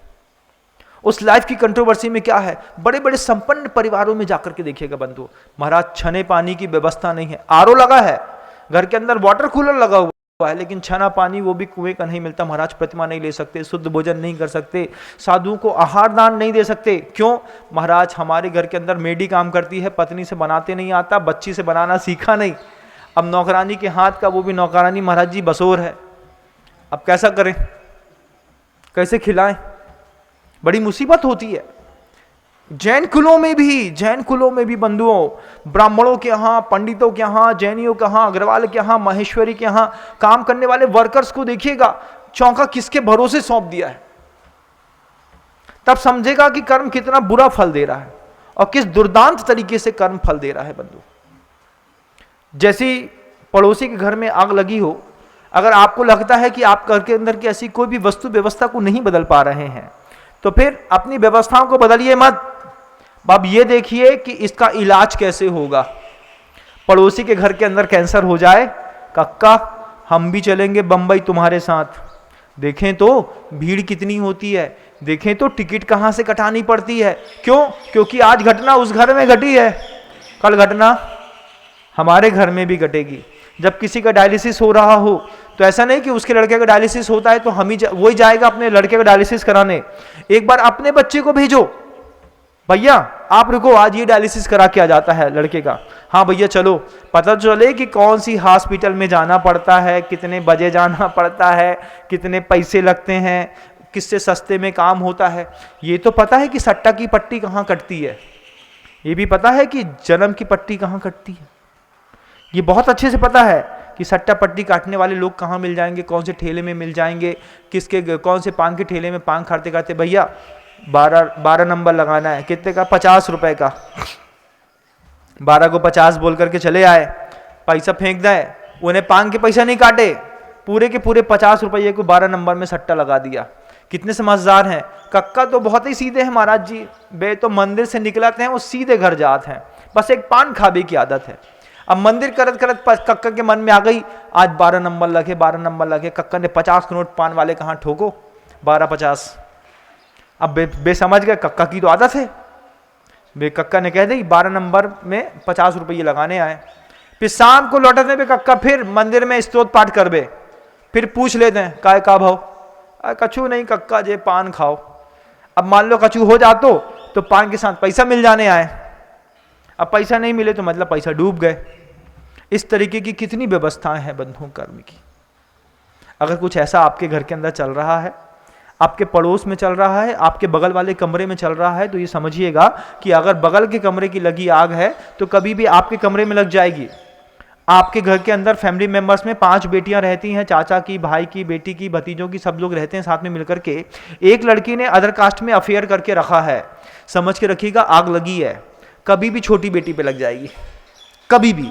उस लाइफ की कंट्रोवर्सी में क्या है, बड़े बड़े संपन्न परिवारों में जाकर के देखिएगा बंधु, महाराज छने पानी की व्यवस्था नहीं है, आरओ लगा है, घर के अंदर वाटर कूलर लगा हुआ है, लेकिन छना पानी वो भी कुएं का नहीं मिलता। महाराज प्रतिमा नहीं ले सकते, शुद्ध भोजन नहीं कर सकते, साधुओं को आहार दान नहीं दे सकते। क्यों? महाराज हमारे घर के अंदर मेडी काम करती है, पत्नी से बनाते नहीं आता, बच्ची से बनाना सीखा नहीं। अब नौकरानी के हाथ का, वो भी नौकरानी महाराज जी बसोर है, अब कैसा करें, कैसे खिलाएं? बड़ी मुसीबत होती है। जैन कुलों में भी बंधुओं, ब्राह्मणों के यहाँ, पंडितों के यहाँ, जैनियों के यहाँ, अग्रवाल के यहाँ, माहेश्वरी के यहाँ काम करने वाले वर्कर्स को देखिएगा, चौका किसके भरोसे सौंप दिया है। तब समझेगा कि कर्म कितना बुरा फल दे रहा है और किस दुर्दांत तरीके से कर्म फल दे रहा है। बंधु, जैसी पड़ोसी के घर में आग लगी हो, अगर आपको लगता है कि आप घर के अंदर की ऐसी कोई भी वस्तु व्यवस्था को नहीं बदल पा रहे हैं, तो फिर अपनी व्यवस्थाओं को बदलिए मत। अब ये देखिए कि इसका इलाज कैसे होगा। पड़ोसी के घर के अंदर कैंसर हो जाए, कक्का हम भी चलेंगे बंबई तुम्हारे साथ। देखें तो भीड़ कितनी होती है, देखें तो टिकट कहां से कटानी पड़ती है। क्यों? क्योंकि आज घटना उस घर में घटी है, कल घटना हमारे घर में भी घटेगी। जब किसी का डायलिसिस हो रहा हो तो ऐसा नहीं कि उसके लड़के का डायलिसिस होता है तो वही जाएगा अपने लड़के का डायलिसिस कराने। एक बार अपने बच्चे को भेजो, भैया आप रुको, आज ये डायलिसिस करा के आ जाता है लड़के का। हाँ भैया चलो, पता चले कि कौन सी हॉस्पिटल में जाना पड़ता है, कितने बजे जाना पड़ता है, कितने पैसे लगते हैं, किससे सस्ते में काम होता है। ये तो पता है कि सट्टा की पट्टी कहाँ कटती है, ये भी पता है कि जन्म की पट्टी कहाँ कटती है। ये बहुत अच्छे से पता है कि सट्टा पट्टी काटने वाले लोग कहाँ मिल जाएंगे, कौन से ठेले में मिल जाएंगे, किसके कौन से पान के ठेले में पान खाते खाते भैया 12 नंबर लगाना है, कितने का, 50 रुपए का। 12 को 50 बोल करके चले आए, पैसा फेंक दे, उन्हें पान के पैसा नहीं काटे, पूरे के पूरे 50 रुपये को 12 नंबर में सट्टा लगा दिया। कितने समझदार हैं। कक्का तो बहुत ही सीधे हैं महाराज जी, बे तो मंदिर से निकलते हैं वो सीधे घर जाते हैं, बस एक पान खाबे की आदत है। अब मंदिर करत करत कक्का के मन में आ गई आज 12 नंबर लगे, 12 नंबर लगे। कक्का ने 50 के नोट पान वाले कहाँ ठोको, 12-50। अब बे समझ गए, कक्का की तो आदत है। बे कक्का ने कह दी 12 नंबर में 50 रुपये लगाने आए। फिर शाम को लौटने पे कक्का फिर मंदिर में स्तोत्र पाठ कर बे, फिर पूछ लेते हैं काय का भाव, कछु नहीं कक्का जे पान खाओ। अब मान लो कछु हो जातो तो पान के साथ पैसा मिल जाने आए, अब पैसा नहीं मिले तो मतलब पैसा डूब गए। इस तरीके की कितनी व्यवस्थाएं हैं बंधुओं कर्म की। अगर कुछ ऐसा आपके घर के अंदर चल रहा है, आपके पड़ोस में चल रहा है, आपके बगल वाले कमरे में चल रहा है, तो ये समझिएगा कि अगर बगल के कमरे की लगी आग है तो कभी भी आपके कमरे में लग जाएगी। आपके घर के अंदर फैमिली मेंबर्स में 5 बेटियां रहती हैं, चाचा की, भाई की, बेटी की, भतीजों की, सब लोग रहते हैं साथ में मिलकर के। एक लड़की ने अदर कास्ट में अफेयर करके रखा है, समझ के रखिएगा आग लगी है, कभी भी छोटी बेटी पे लग जाएगी, कभी भी।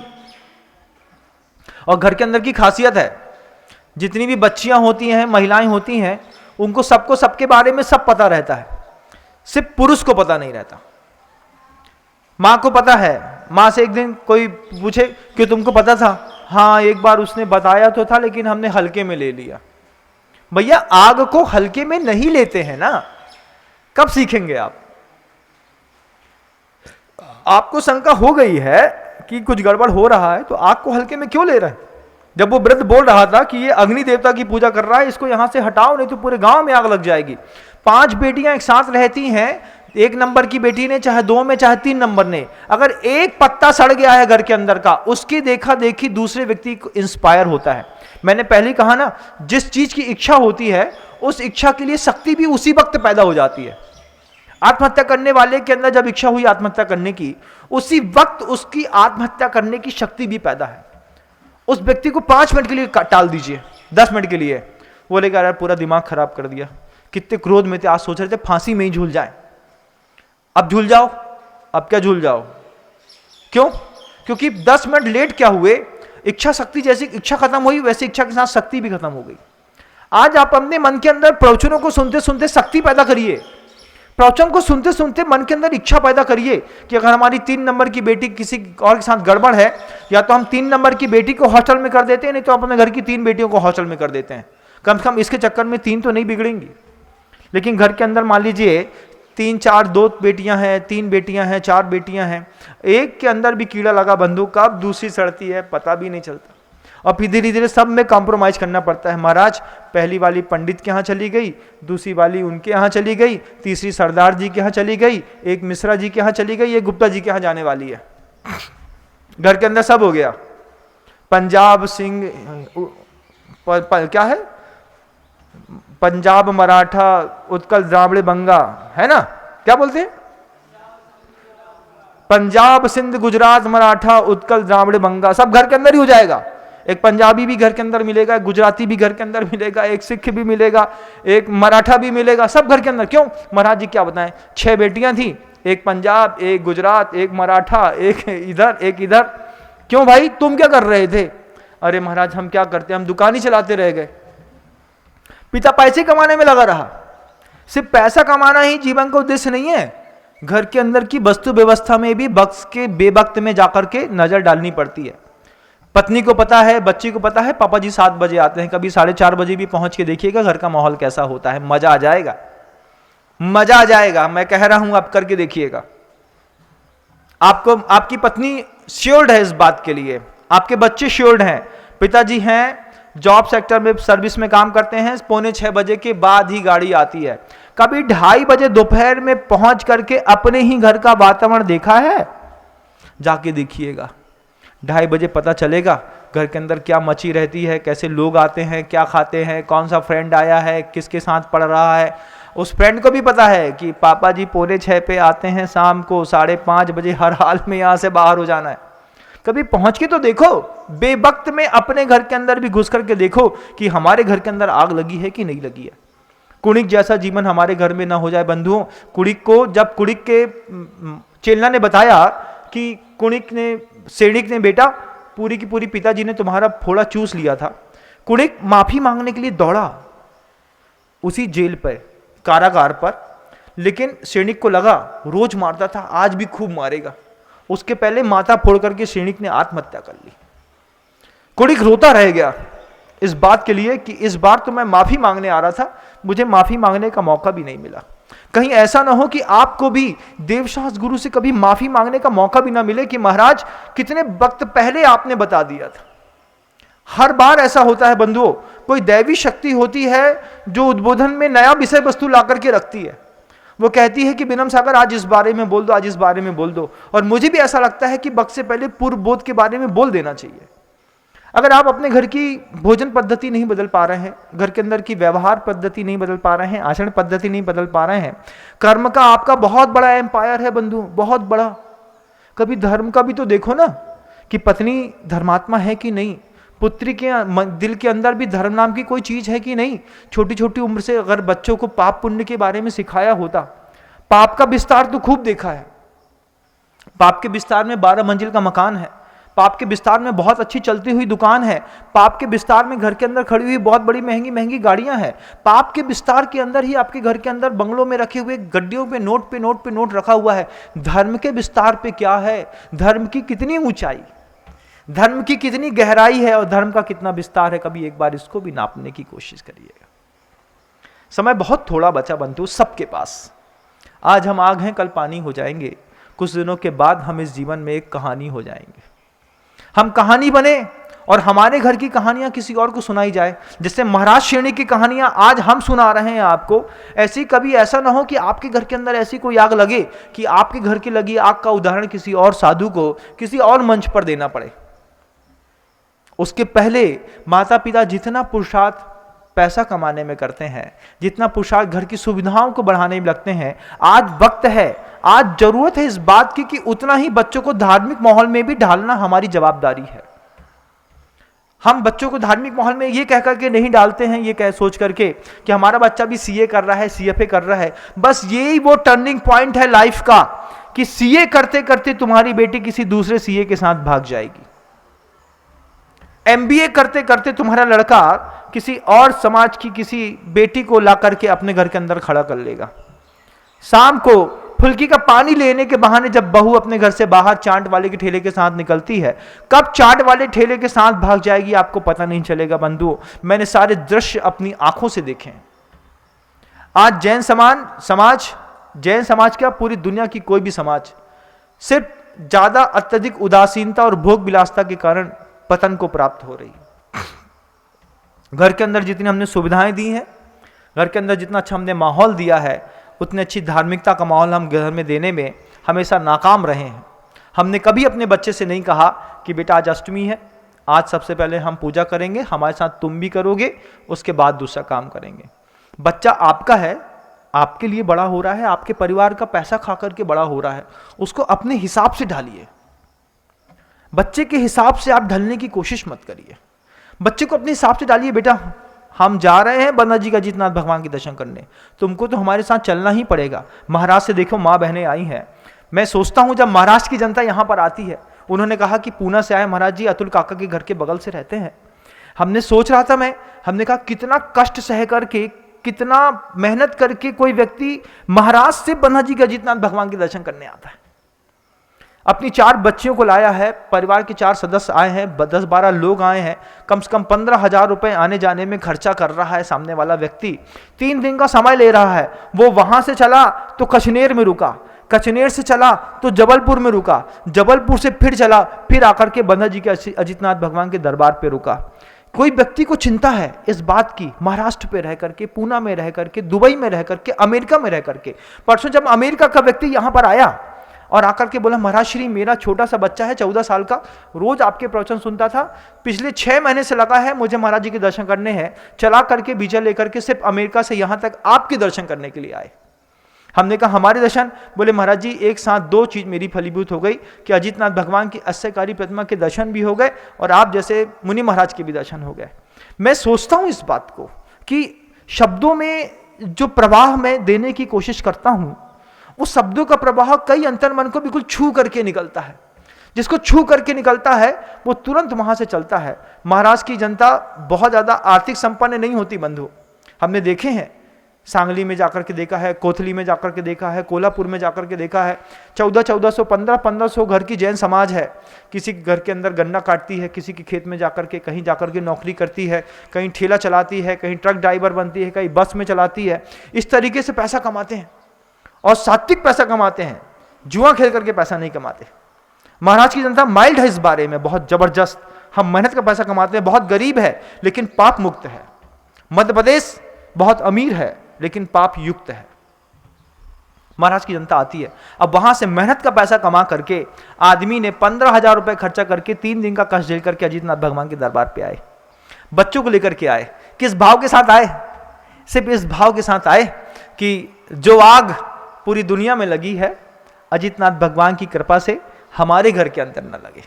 और घर के अंदर की खासियत है, जितनी भी बच्चियां होती हैं, महिलाएं होती हैं, उनको सबको सबके बारे में सब पता रहता है, सिर्फ पुरुष को पता नहीं रहता। माँ को पता है, माँ से एक दिन कोई पूछे कि तुमको पता था, हाँ एक बार उसने बताया तो था लेकिन हमने हल्के में ले लिया। भैया आग को हल्के में नहीं लेते हैं ना, कब सीखेंगे आप? आपको शंका हो गई है कि कुछ गड़बड़ हो रहा है तो आग को हल्के में क्यों ले रहे हैं? जब वो वृद्ध बोल रहा था कि ये अग्नि देवता की पूजा कर रहा है, इसको यहां से हटाओ नहीं तो पूरे गांव में आग लग जाएगी। 5 बेटियां एक साथ रहती हैं, 1 नंबर की बेटी ने, चाहे 2 में चाहे 3 नंबर ने, अगर एक पत्ता सड़ गया है घर के अंदर का, उसकी देखा देखी दूसरे व्यक्ति को इंस्पायर होता है। मैंने पहले कहा ना, जिस चीज की इच्छा होती है उस इच्छा के लिए शक्ति भी उसी वक्त पैदा हो जाती है। आत्महत्या करने वाले के अंदर जब इच्छा हुई आत्महत्या करने की, उसी वक्त उसकी आत्महत्या करने की शक्ति भी पैदा है। उस व्यक्ति को 5 मिनट के लिए टाल दीजिए, 10 मिनट के लिए, बोलेगा यार पूरा दिमाग खराब कर दिया, कितने क्रोध में थे, आज सोच रहे थे फांसी में ही झूल जाए, अब झूल जाओ, अब क्या झूल जाओ, क्यों? क्योंकि 10 मिनट लेट क्या हुए, इच्छा शक्ति, जैसी इच्छा खत्म हुई वैसे इच्छा के साथ शक्ति भी खत्म हो गई। आज आप अपने मन के अंदर प्रवचनों को सुनते सुनते शक्ति पैदा करिए, प्रवचन को सुनते सुनते मन के अंदर इच्छा पैदा करिए कि अगर हमारी 3 नंबर की बेटी किसी और के साथ गड़बड़ है, या तो हम 3 नंबर की बेटी को हॉस्टल में कर देते हैं, नहीं तो अपने घर की 3 बेटियों को हॉस्टल में कर देते हैं। कम से कम इसके चक्कर में 3 तो नहीं बिगड़ेंगी। लेकिन घर के अंदर मान लीजिए 3, 4, 2 बेटियां हैं, 3 बेटियां हैं, 4 बेटियां हैं, एक के अंदर भी कीड़ा लगा बंदूक का, अब दूसरी सड़ती है पता भी नहीं चलता। और फिर धीरे धीरे सब में कॉम्प्रोमाइज करना पड़ता है। महाराज पहली वाली पंडित के यहाँ चली गई, दूसरी वाली उनके यहाँ चली गई, तीसरी सरदार जी के यहाँ चली गई, एक मिश्रा जी के यहाँ चली गई, एक गुप्ता जी के यहाँ जाने वाली है। घर के अंदर सब हो गया, पंजाब सिंह क्या है, पंजाब मराठा उत्कल द्राविड़ बंगा, है ना, क्या बोलते हैं, पंजाब, सिंध, गुजरात, मराठा, उत्कल, द्राविड़, बंगा, सब घर के अंदर ही हो जाएगा। एक पंजाबी भी घर के अंदर मिलेगा, एक गुजराती भी घर के अंदर मिलेगा, एक सिख भी मिलेगा, एक मराठा भी मिलेगा, सब घर के अंदर। क्यों? महाराज जी क्या बताएं, 6 बेटियां थी, एक पंजाब, एक गुजरात, एक मराठा, एक इधर, एक इधर। क्यों भाई, तुम क्या कर रहे थे? अरे महाराज हम क्या करते, हम दुकान ही चलाते रह गए। पिता पैसे कमाने में लगा रहा। सिर्फ पैसा कमाना ही जीवन का उद्देश्य नहीं है, घर के अंदर की वस्तु व्यवस्था में भी वक्त के बेवक्त में जाकर के नजर डालनी पड़ती है। पत्नी को पता है, बच्ची को पता है, पापा जी 7 बजे आते हैं, कभी 4:30 बजे भी पहुंच के देखिएगा घर का माहौल कैसा होता है, मजा आ जाएगा, मजा आ जाएगा। मैं कह रहा हूं, आप करके देखिएगा। आपको आपकी पत्नी श्योर्ड है इस बात के लिए, आपके बच्चे श्योर्ड हैं, पिताजी हैं जॉब सेक्टर में सर्विस में काम करते हैं, 5:45 बजे के बाद ही गाड़ी आती है। कभी 2:30 बजे दोपहर में पहुंच करके अपने ही घर का वातावरण देखा है? जाके देखिएगा, 2:30 बजे पता चलेगा घर के अंदर क्या मची रहती है, कैसे लोग आते हैं, क्या खाते हैं, कौन सा फ्रेंड आया है, किसके साथ पढ़ रहा है। उस फ्रेंड को भी पता है कि पापा जी 5:45 पे आते हैं, शाम को 5:30 बजे हर हाल में यहां से बाहर हो जाना है। कभी पहुंच के तो देखो, बेवक्त में अपने घर के अंदर भी घुस करके देखो कि हमारे घर के अंदर आग लगी है कि नहीं लगी है। कुणिक जैसा जीवन हमारे घर में ना हो जाए बंधुओं। कुणिक को जब कुणिक के चेलना ने बताया कि कुणिक ने, सैनिक ने, बेटा पूरी की पूरी पिताजी ने तुम्हारा फोड़ा चूस लिया था, कुणिक माफी मांगने के लिए दौड़ा उसी जेल पर, कारागार पर। लेकिन सैनिक को लगा रोज मारता था, आज भी खूब मारेगा। उसके पहले माथा फोड़ करके सैनिक ने आत्महत्या कर ली। कुणिक रोता रह गया इस बात के लिए कि इस बार तो मैं माफी मांगने आ रहा था, मुझे माफी मांगने का मौका भी नहीं मिला। कहीं ऐसा ना हो कि आपको भी देवशास्त्र गुरु से कभी माफी मांगने का मौका भी ना मिले कि महाराज कितने वक्त पहले आपने बता दिया था। हर बार ऐसा होता है बंधुओं, कोई दैवी शक्ति होती है जो उद्बोधन में नया विषय वस्तु ला करके रखती है। वो कहती है कि विनम सागर आज इस बारे में बोल दो, आज इस बारे में बोल दो। और मुझे भी ऐसा लगता है कि वक्त से पहले पूर्व बोध के बारे में बोल देना चाहिए। अगर आप अपने घर की भोजन पद्धति नहीं बदल पा रहे हैं, घर के अंदर की व्यवहार पद्धति नहीं बदल पा रहे हैं, आचरण पद्धति नहीं बदल पा रहे हैं, कर्म का आपका बहुत बड़ा एम्पायर है बंधु, बहुत बड़ा। कभी धर्म का भी तो देखो ना कि पत्नी धर्मात्मा है कि नहीं, पुत्री के दिल के अंदर भी धर्म नाम की कोई चीज है कि नहीं। छोटी छोटी उम्र से अगर बच्चों को पाप पुण्य के बारे में सिखाया होता। पाप का विस्तार तो खूब देखा है, पाप के विस्तार में 12 मंजिल का मकान है, पाप के विस्तार में बहुत अच्छी चलती हुई दुकान है, पाप के विस्तार में घर के अंदर खड़ी हुई बहुत बड़ी महंगी महंगी गाड़ियां हैं, पाप के विस्तार के अंदर ही आपके घर के अंदर बंगलों में रखे हुए गड्डियों पे नोट पे नोट पे नोट रखा हुआ है। धर्म के विस्तार पे क्या है, धर्म की कितनी ऊंचाई, धर्म की कितनी गहराई है और धर्म का कितना विस्तार है, कभी एक बार इसको भी नापने की कोशिश करिएगा। समय बहुत थोड़ा बचा बंधु सबके पास। आज हम आग हैं, कल पानी हो जाएंगे, कुछ दिनों के बाद हम इस जीवन में एक कहानी हो जाएंगे। हम कहानी बने और हमारे घर की कहानियां किसी और को सुनाई जाए। जैसे महाराज श्रेणी की कहानियां आज हम सुना रहे हैं आपको, ऐसी कभी ऐसा ना हो कि आपके घर के अंदर ऐसी कोई आग लगे कि आपके घर की लगी आग का उदाहरण किसी और साधु को किसी और मंच पर देना पड़े। उसके पहले माता पिता जितना पुरुषार्थ पैसा कमाने में करते हैं, जितना पुरुषार्थ घर की सुविधाओं को बढ़ाने में लगते हैं, आज वक्त है, आज जरूरत है इस बात की कि उतना ही बच्चों को धार्मिक माहौल में भी ढालना हमारी जवाबदारी है। हम बच्चों को धार्मिक माहौल में ये कह करके नहीं डालते हैं, ये कह सोच करके कि हमारा बच्चा भी सीए कर रहा है, सीएफए कर रहा है। बस यही वो टर्निंग पॉइंट है लाइफ का कि सीए करते करते तुम्हारी बेटी किसी दूसरे सीए के साथ भाग जाएगी, एमबीए करते करते तुम्हारा लड़का किसी और समाज की किसी बेटी को ला करके अपने घर के अंदर खड़ा कर लेगा। शाम को फुल्की का पानी लेने के बहाने जब बहू अपने घर से बाहर चाट वाले के ठेले के साथ निकलती है, कब चाट वाले ठेले के साथ भाग जाएगी आपको पता नहीं चलेगा बंधुओं। मैंने सारे दृश्य अपनी आंखों से देखे। आज जैन समाज क्या, पूरी दुनिया की कोई भी समाज सिर्फ ज्यादा अत्यधिक उदासीनता और भोग विलासता के कारण पतन को प्राप्त हो रही है। घर के अंदर जितनी हमने सुविधाएं दी हैं, घर के अंदर जितना अच्छा हमने माहौल दिया है, उतनी अच्छी धार्मिकता का माहौल हम घर में देने में हमेशा नाकाम रहे हैं। हमने कभी अपने बच्चे से नहीं कहा कि बेटा आज अष्टमी है, आज सबसे पहले हम पूजा करेंगे, हमारे साथ तुम भी करोगे, उसके बाद दूसरा काम करेंगे। बच्चा आपका है, आपके लिए बड़ा हो रहा है, आपके परिवार का पैसा खा करके बड़ा हो रहा है, उसको अपने हिसाब से ढालिए। बच्चे के हिसाब से आप ढलने की कोशिश मत करिए। बच्चे को अपने हिसाब से डालिए, बेटा हम जा रहे हैं बन्ना जी का अजितनाथ भगवान के दर्शन करने, तुमको तो हमारे साथ चलना ही पड़ेगा। महाराष्ट्र से देखो माँ बहनें आई हैं। मैं सोचता हूँ जब महाराष्ट्र की जनता यहाँ पर आती है, उन्होंने कहा कि पूना से आए महाराज जी, अतुल काका के घर के बगल से रहते हैं। हमने सोच रहा था हमने कहा कितना कष्ट सह करके, कितना मेहनत करके कोई व्यक्ति महाराष्ट्र से बन्ना जी के अजितनाथ भगवान के दर्शन करने आता है। अपनी 4 बच्चियों को लाया है, परिवार के 4 सदस्य आए हैं, 10-12 लोग आए हैं, कम से कम 15,000 रुपए आने जाने में खर्चा कर रहा है सामने वाला व्यक्ति। 3 दिन का समय ले रहा है। वो वहां से चला तो कचनेर में रुका, कचनेर से चला तो जबलपुर में रुका, जबलपुर से फिर चला, फिर आकर के बन्ना जी के अजितनाथ भगवान के दरबार पे रुका। कोई व्यक्ति को चिंता है इस बात की, महाराष्ट्र पे रह करके, पूना में रह करके, दुबई में रह करके, अमेरिका में रह करके। परसों जब अमेरिका का व्यक्ति यहां पर आया और आकर के बोला, महाराज श्री मेरा छोटा सा बच्चा है 14 साल का, रोज आपके प्रवचन सुनता था, पिछले 6 महीने से लगा है मुझे महाराज जी के दर्शन करने हैं, चला करके वीजा लेकर के सिर्फ अमेरिका से यहां तक आपके दर्शन करने के लिए आए। हमने कहा हमारे दर्शन, बोले महाराज जी एक साथ 2 चीज मेरी फलीभूत हो गई कि अजितनाथ भगवान की अस्यकारी प्रतिमा के दर्शन भी हो गए और आप जैसे मुनि महाराज के भी दर्शन हो गए। मैं सोचता हूं इस बात को कि शब्दों में जो प्रवाह मैं देने की कोशिश करता हूं, उस शब्दों का प्रवाह कई अंतर्मन को बिल्कुल छू करके निकलता है। जिसको छू करके निकलता है वो तुरंत वहां से चलता है। महाराष्ट्र की जनता बहुत ज्यादा आर्थिक संपन्न नहीं होती बंधु, हमने देखे हैं। सांगली में जाकर के देखा है, कोथली में जाकर के देखा है, कोल्हापुर में जाकर के देखा है। 1400 1500 घर की जैन समाज है। किसी के घर के अंदर गन्ना काटती है, किसी के खेत में जाकर के, कहीं जाकर के नौकरी करती है, कहीं ठेला चलाती है, कहीं ट्रक ड्राइवर बनती है, कहीं बस में चलाती है। इस तरीके से पैसा कमाते हैं और सात्विक पैसा कमाते हैं, जुआ खेल करके पैसा नहीं कमाते। महाराष्ट्र की जनता माइल्ड है इस बारे में, बहुत जबरदस्त। हम मेहनत का पैसा कमाते हैं, बहुत गरीब है लेकिन पाप मुक्त है। मध्य प्रदेश बहुत अमीर है लेकिन पाप युक्त है। महाराष्ट्र की जनता आती है, अब वहां से मेहनत का पैसा कमा करके आदमी ने 15,000 रुपए खर्चा करके 3 दिन का कष्ट झेल करके अजितनाथ भगवान के दरबार पे आए। बच्चों को लेकर के आए। किस भाव के साथ आए? सिर्फ इस भाव के साथ आए कि जो आग पूरी दुनिया में लगी है, अजितनाथ भगवान की कृपा से हमारे घर के अंदर न लगे।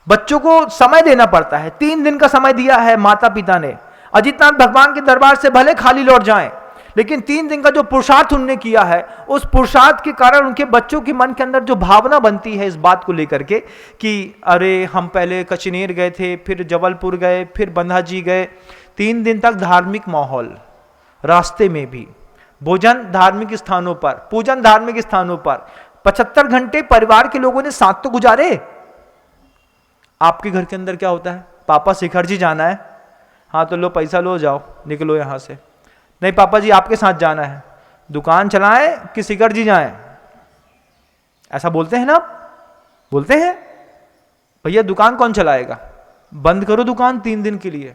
बच्चों को समय देना पड़ता है। 3 दिन का समय दिया है माता पिता ने। अजितनाथ भगवान के दरबार से भले खाली लौट जाएं, लेकिन 3 दिन का जो पुरुषार्थ उन्होंने किया है, उस पुरुषार्थ के कारण उनके बच्चों के मन के अंदर जो भावना बनती है इस बात को लेकर के कि अरे हम पहले कचनेर गए थे, फिर जबलपुर गए, फिर बंधा जी गए। 3 दिन तक धार्मिक माहौल, रास्ते में भी भोजन धार्मिक स्थानों पर, पूजन धार्मिक स्थानों पर, 75 घंटे परिवार के लोगों ने साथ तो गुजारे। आपके घर के अंदर क्या होता है? पापा शिखर जी जाना है, हाँ तो लो पैसा लो, जाओ निकलो यहां से। नहीं पापा जी आपके साथ जाना है, दुकान चलाएं कि शिखर जी जाएं? ऐसा बोलते हैं ना? बोलते हैं भैया दुकान कौन चलाएगा, बंद करो दुकान 3 दिन के लिए।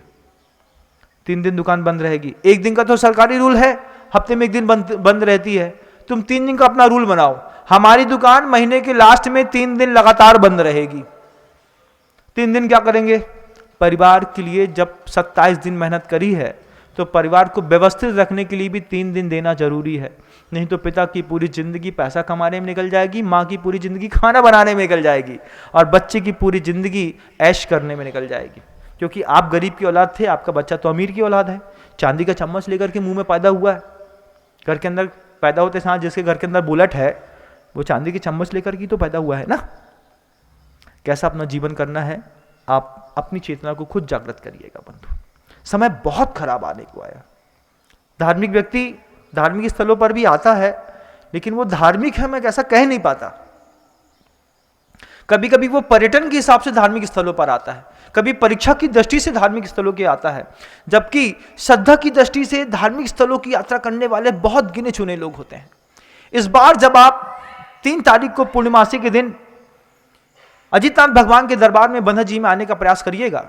3 दिन दुकान बंद रहेगी। 1 दिन का तो सरकारी रूल है, हफ्ते में 1 दिन बंद रहती है। तुम 3 दिन का अपना रूल बनाओ। हमारी दुकान महीने के लास्ट में 3 दिन लगातार बंद रहेगी। 3 दिन क्या करेंगे? परिवार के लिए जब 27 दिन मेहनत करी है तो परिवार को व्यवस्थित रखने के लिए भी 3 दिन देना जरूरी है। नहीं तो पिता की पूरी जिंदगी पैसा कमाने में निकल जाएगी, माँ की पूरी जिंदगी खाना बनाने में निकल जाएगी और बच्चे की पूरी जिंदगी ऐश करने में निकल जाएगी। क्योंकि आप गरीब की औलाद थे, आपका बच्चा तो अमीर की औलाद है। चांदी का चम्मच लेकर के मुंह में पैदा हुआ है। घर के अंदर पैदा होते साथ जिसके घर के अंदर बुलेट है वो चांदी की चम्मच लेकर के तो पैदा हुआ है ना। कैसा अपना जीवन करना है, आप अपनी चेतना को खुद जागृत करिएगा बंधु। समय बहुत खराब आने को आया। धार्मिक व्यक्ति धार्मिक स्थलों पर भी आता है, लेकिन वो धार्मिक है मैं कैसा कह नहीं पाता। कभी कभी वो पर्यटन के हिसाब से धार्मिक स्थलों पर आता है, कभी परीक्षा की दृष्टि से धार्मिक स्थलों के आता है, जबकि श्रद्धा की दृष्टि से धार्मिक स्थलों की यात्रा करने वाले बहुत गिने चुने लोग होते हैं। इस बार जब आप 3 तारीख को पूर्णिमासी के दिन अजितनाथ भगवान के दरबार में बंधा जी में आने का प्रयास करिएगा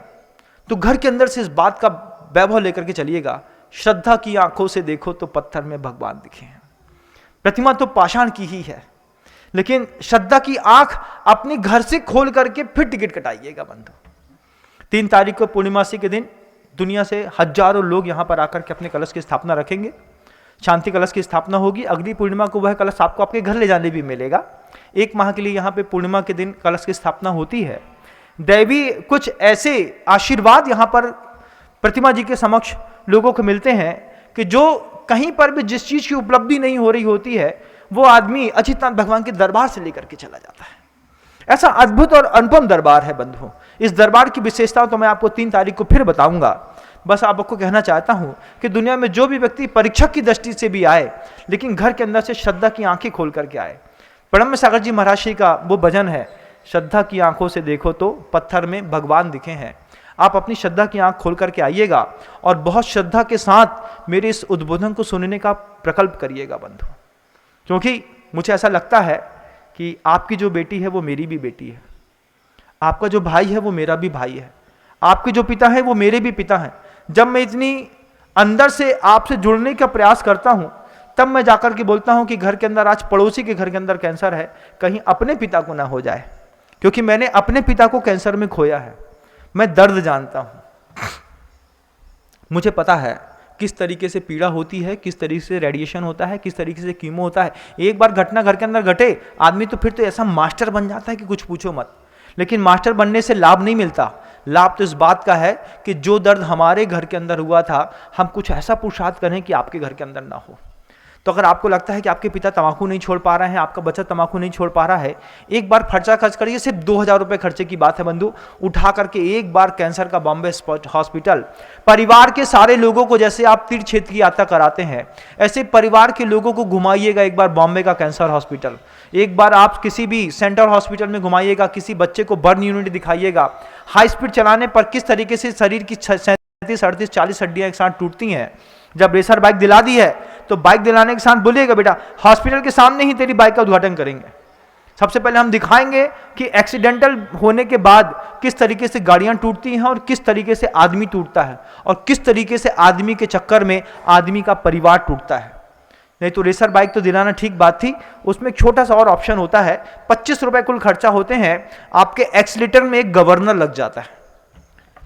तो घर के अंदर से इस बात का वैभव लेकर के चलिएगा, श्रद्धा की आंखों से देखो तो पत्थर में भगवान दिखे हैं। प्रतिमा तो पाषाण की ही है, लेकिन श्रद्धा की आंख अपने घर से खोल करके फिर टिकट कटाइएगा बंधु। 3 तारीख को पूर्णिमासी के दिन दुनिया से हजारों लोग यहां पर आकर के अपने कलश की स्थापना रखेंगे। शांति कलश की स्थापना होगी। अगली पूर्णिमा को वह कलश आपको आपके घर ले जाने भी मिलेगा। 1 माह के लिए यहाँ पे पूर्णिमा के दिन कलश की स्थापना होती है। दैवी कुछ ऐसे आशीर्वाद यहाँ पर प्रतिमा जी के समक्ष लोगों को मिलते हैं कि जो कहीं पर भी जिस चीज की उपलब्धि नहीं हो रही होती है वो आदमी अच्युतानंद भगवान के दरबार से लेकर के चला जाता है। ऐसा अद्भुत और अनुपम दरबार है बंधुओं। इस दरबार की विशेषता तो मैं आपको 3 तारीख को फिर बताऊंगा। बस आपको कहना चाहता हूं कि दुनिया में जो भी व्यक्ति परीक्षक की दृष्टि से भी आए, लेकिन घर के अंदर से श्रद्धा की आंखें खोल करके आए। ब्रह्म सागर जी महाराज श्री का वो भजन है, श्रद्धा की आंखों से देखो तो पत्थर में भगवान दिखे हैं। आप अपनी श्रद्धा की आंख खोल करके आइएगा और बहुत श्रद्धा के साथ मेरे इस उद्बोधन को सुनने का प्रकल्प करिएगा बंधु, क्योंकि मुझे ऐसा लगता है कि आपकी जो बेटी है वो मेरी भी बेटी है, आपका जो भाई है वो मेरा भी भाई है, आपके जो पिता है वो मेरे भी पिता हैं। जब मैं इतनी अंदर से आपसे जुड़ने का प्रयास करता हूं तब मैं जाकर के बोलता हूं कि घर के अंदर आज पड़ोसी के घर के अंदर कैंसर है, कहीं अपने पिता को ना हो जाए, क्योंकि मैंने अपने पिता को कैंसर में खोया है। मैं दर्द जानता हूं, मुझे पता है किस तरीके से पीड़ा होती है, किस तरीके से रेडिएशन होता है, किस तरीके से कीमो होता है। एक बार घटना घर के अंदर घटे आदमी तो फिर तो ऐसा मास्टर बन जाता है कि कुछ पूछो मत। लेकिन मास्टर बनने से लाभ नहीं मिलता। लाभ तो इस बात का है कि जो दर्द हमारे घर के अंदर हुआ था हम कुछ ऐसा पुरुषार्थ करें कि आपके घर के अंदर ना हो। तो अगर आपको लगता है कि आपके पिता तंबाकू नहीं छोड़ पा रहे हैं, आपका बच्चा तंबाकू नहीं छोड़ पा रहा है, एक बार खर्चा खर्च करिए। सिर्फ 2000 रुपये खर्चे की बात है बंधु। उठा करके एक बार कैंसर का बॉम्बे हॉस्पिटल, परिवार के सारे लोगों को, जैसे आप तीर्थ क्षेत्र की यात्रा कराते हैं ऐसे परिवार के लोगों को घुमाइएगा एक बार बॉम्बे का कैंसर हॉस्पिटल। एक बार आप किसी भी सेंट्रल हॉस्पिटल में घुमाइएगा, किसी बच्चे को बर्न यूनिट दिखाइएगा। हाई स्पीड चलाने पर किस तरीके से शरीर की 37, 38, 40 हड्डियां एक साथ टूटती हैं। जब रेसर बाइक दिला दी है तो बाइक दिलाने के साथ बोलिएगा बेटा हॉस्पिटल के सामने ही तेरी बाइक का उद्घाटन करेंगे। सबसे पहले हम दिखाएंगे कि एक्सीडेंटल होने के बाद किस तरीके से गाड़ियां टूटती हैं और किस तरीके से आदमी टूटता है और किस तरीके से आदमी के चक्कर में आदमी का परिवार टूटता है। नहीं तो रेसर बाइक तो दिलाना ठीक बात थी, उसमें एक छोटा सा और ऑप्शन होता है। 25 रुपए कुल खर्चा होते हैं। आपके एक्सीलेटर में एक गवर्नर लग जाता है।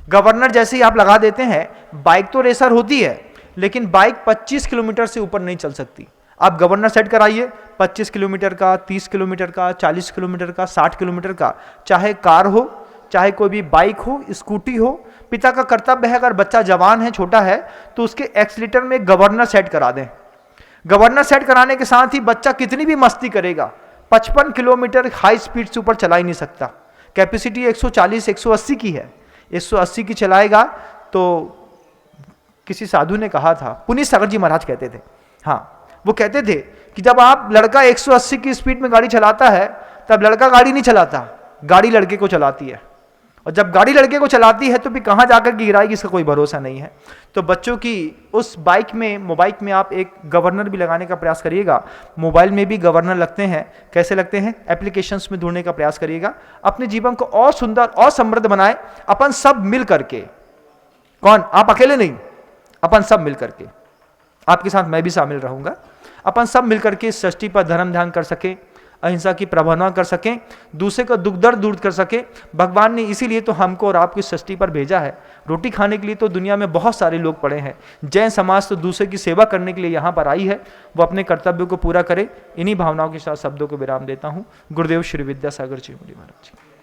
गवर्नर जैसे ही आप लगा देते हैं, बाइक तो रेसर होती है लेकिन बाइक 25 किलोमीटर से ऊपर नहीं चल सकती। आप गवर्नर सेट कराइए 25 किलोमीटर का, 30 किलोमीटर का, 40 किलोमीटर का, 60 किलोमीटर का, चाहे कार हो, चाहे कोई भी बाइक हो, स्कूटी हो। पिता का कर्तव्य है, अगर बच्चा जवान है, छोटा है, तो उसके एक्सीलेटर में एक गवर्नर सेट करा दें। गवर्नर सेट कराने के साथ ही बच्चा कितनी भी मस्ती करेगा 55 किलोमीटर हाई स्पीड से ऊपर चला ही नहीं सकता। कैपेसिटी 140, 180 की है, 180 की चलाएगा तो किसी साधु ने कहा था, पुनीत सागर जी महाराज कहते थे, हाँ वो कहते थे कि जब आप लड़का 180 की स्पीड में गाड़ी चलाता है तब लड़का गाड़ी नहीं चलाता, गाड़ी लड़के को चलाती है। और जब गाड़ी लड़के को चलाती है तो भी कहाँ जाकर गिराएगी इसका कोई भरोसा नहीं है। तो बच्चों की उस बाइक में, मोबाइल में आप एक गवर्नर भी लगाने का प्रयास करिएगा। मोबाइल में भी गवर्नर लगते हैं, कैसे लगते हैं, एप्लीकेशंस में ढूंढने का प्रयास करिएगा। अपने जीवन को और सुंदर और समृद्ध बनाए, अपन सब मिल करके। कौन? आप अकेले नहीं, अपन सब मिल करके। आपके साथ मैं भी शामिल रहूंगा। अपन सब मिलकर के सृष्टि पर धर्म ध्यान कर सके, अहिंसा की प्रभावना कर सकें, दूसरे का दुख दर्द दूर कर सके। भगवान ने इसीलिए तो हमको और आपकी सृष्टि पर भेजा है। रोटी खाने के लिए तो दुनिया में बहुत सारे लोग पड़े हैं। जैन समाज तो दूसरे की सेवा करने के लिए यहाँ पर आई है, वो अपने कर्तव्य को पूरा करे। इन्हीं भावनाओं के साथ शब्दों को विराम देता हूँ। गुरुदेव श्री विद्यासागर जी महाराज जी।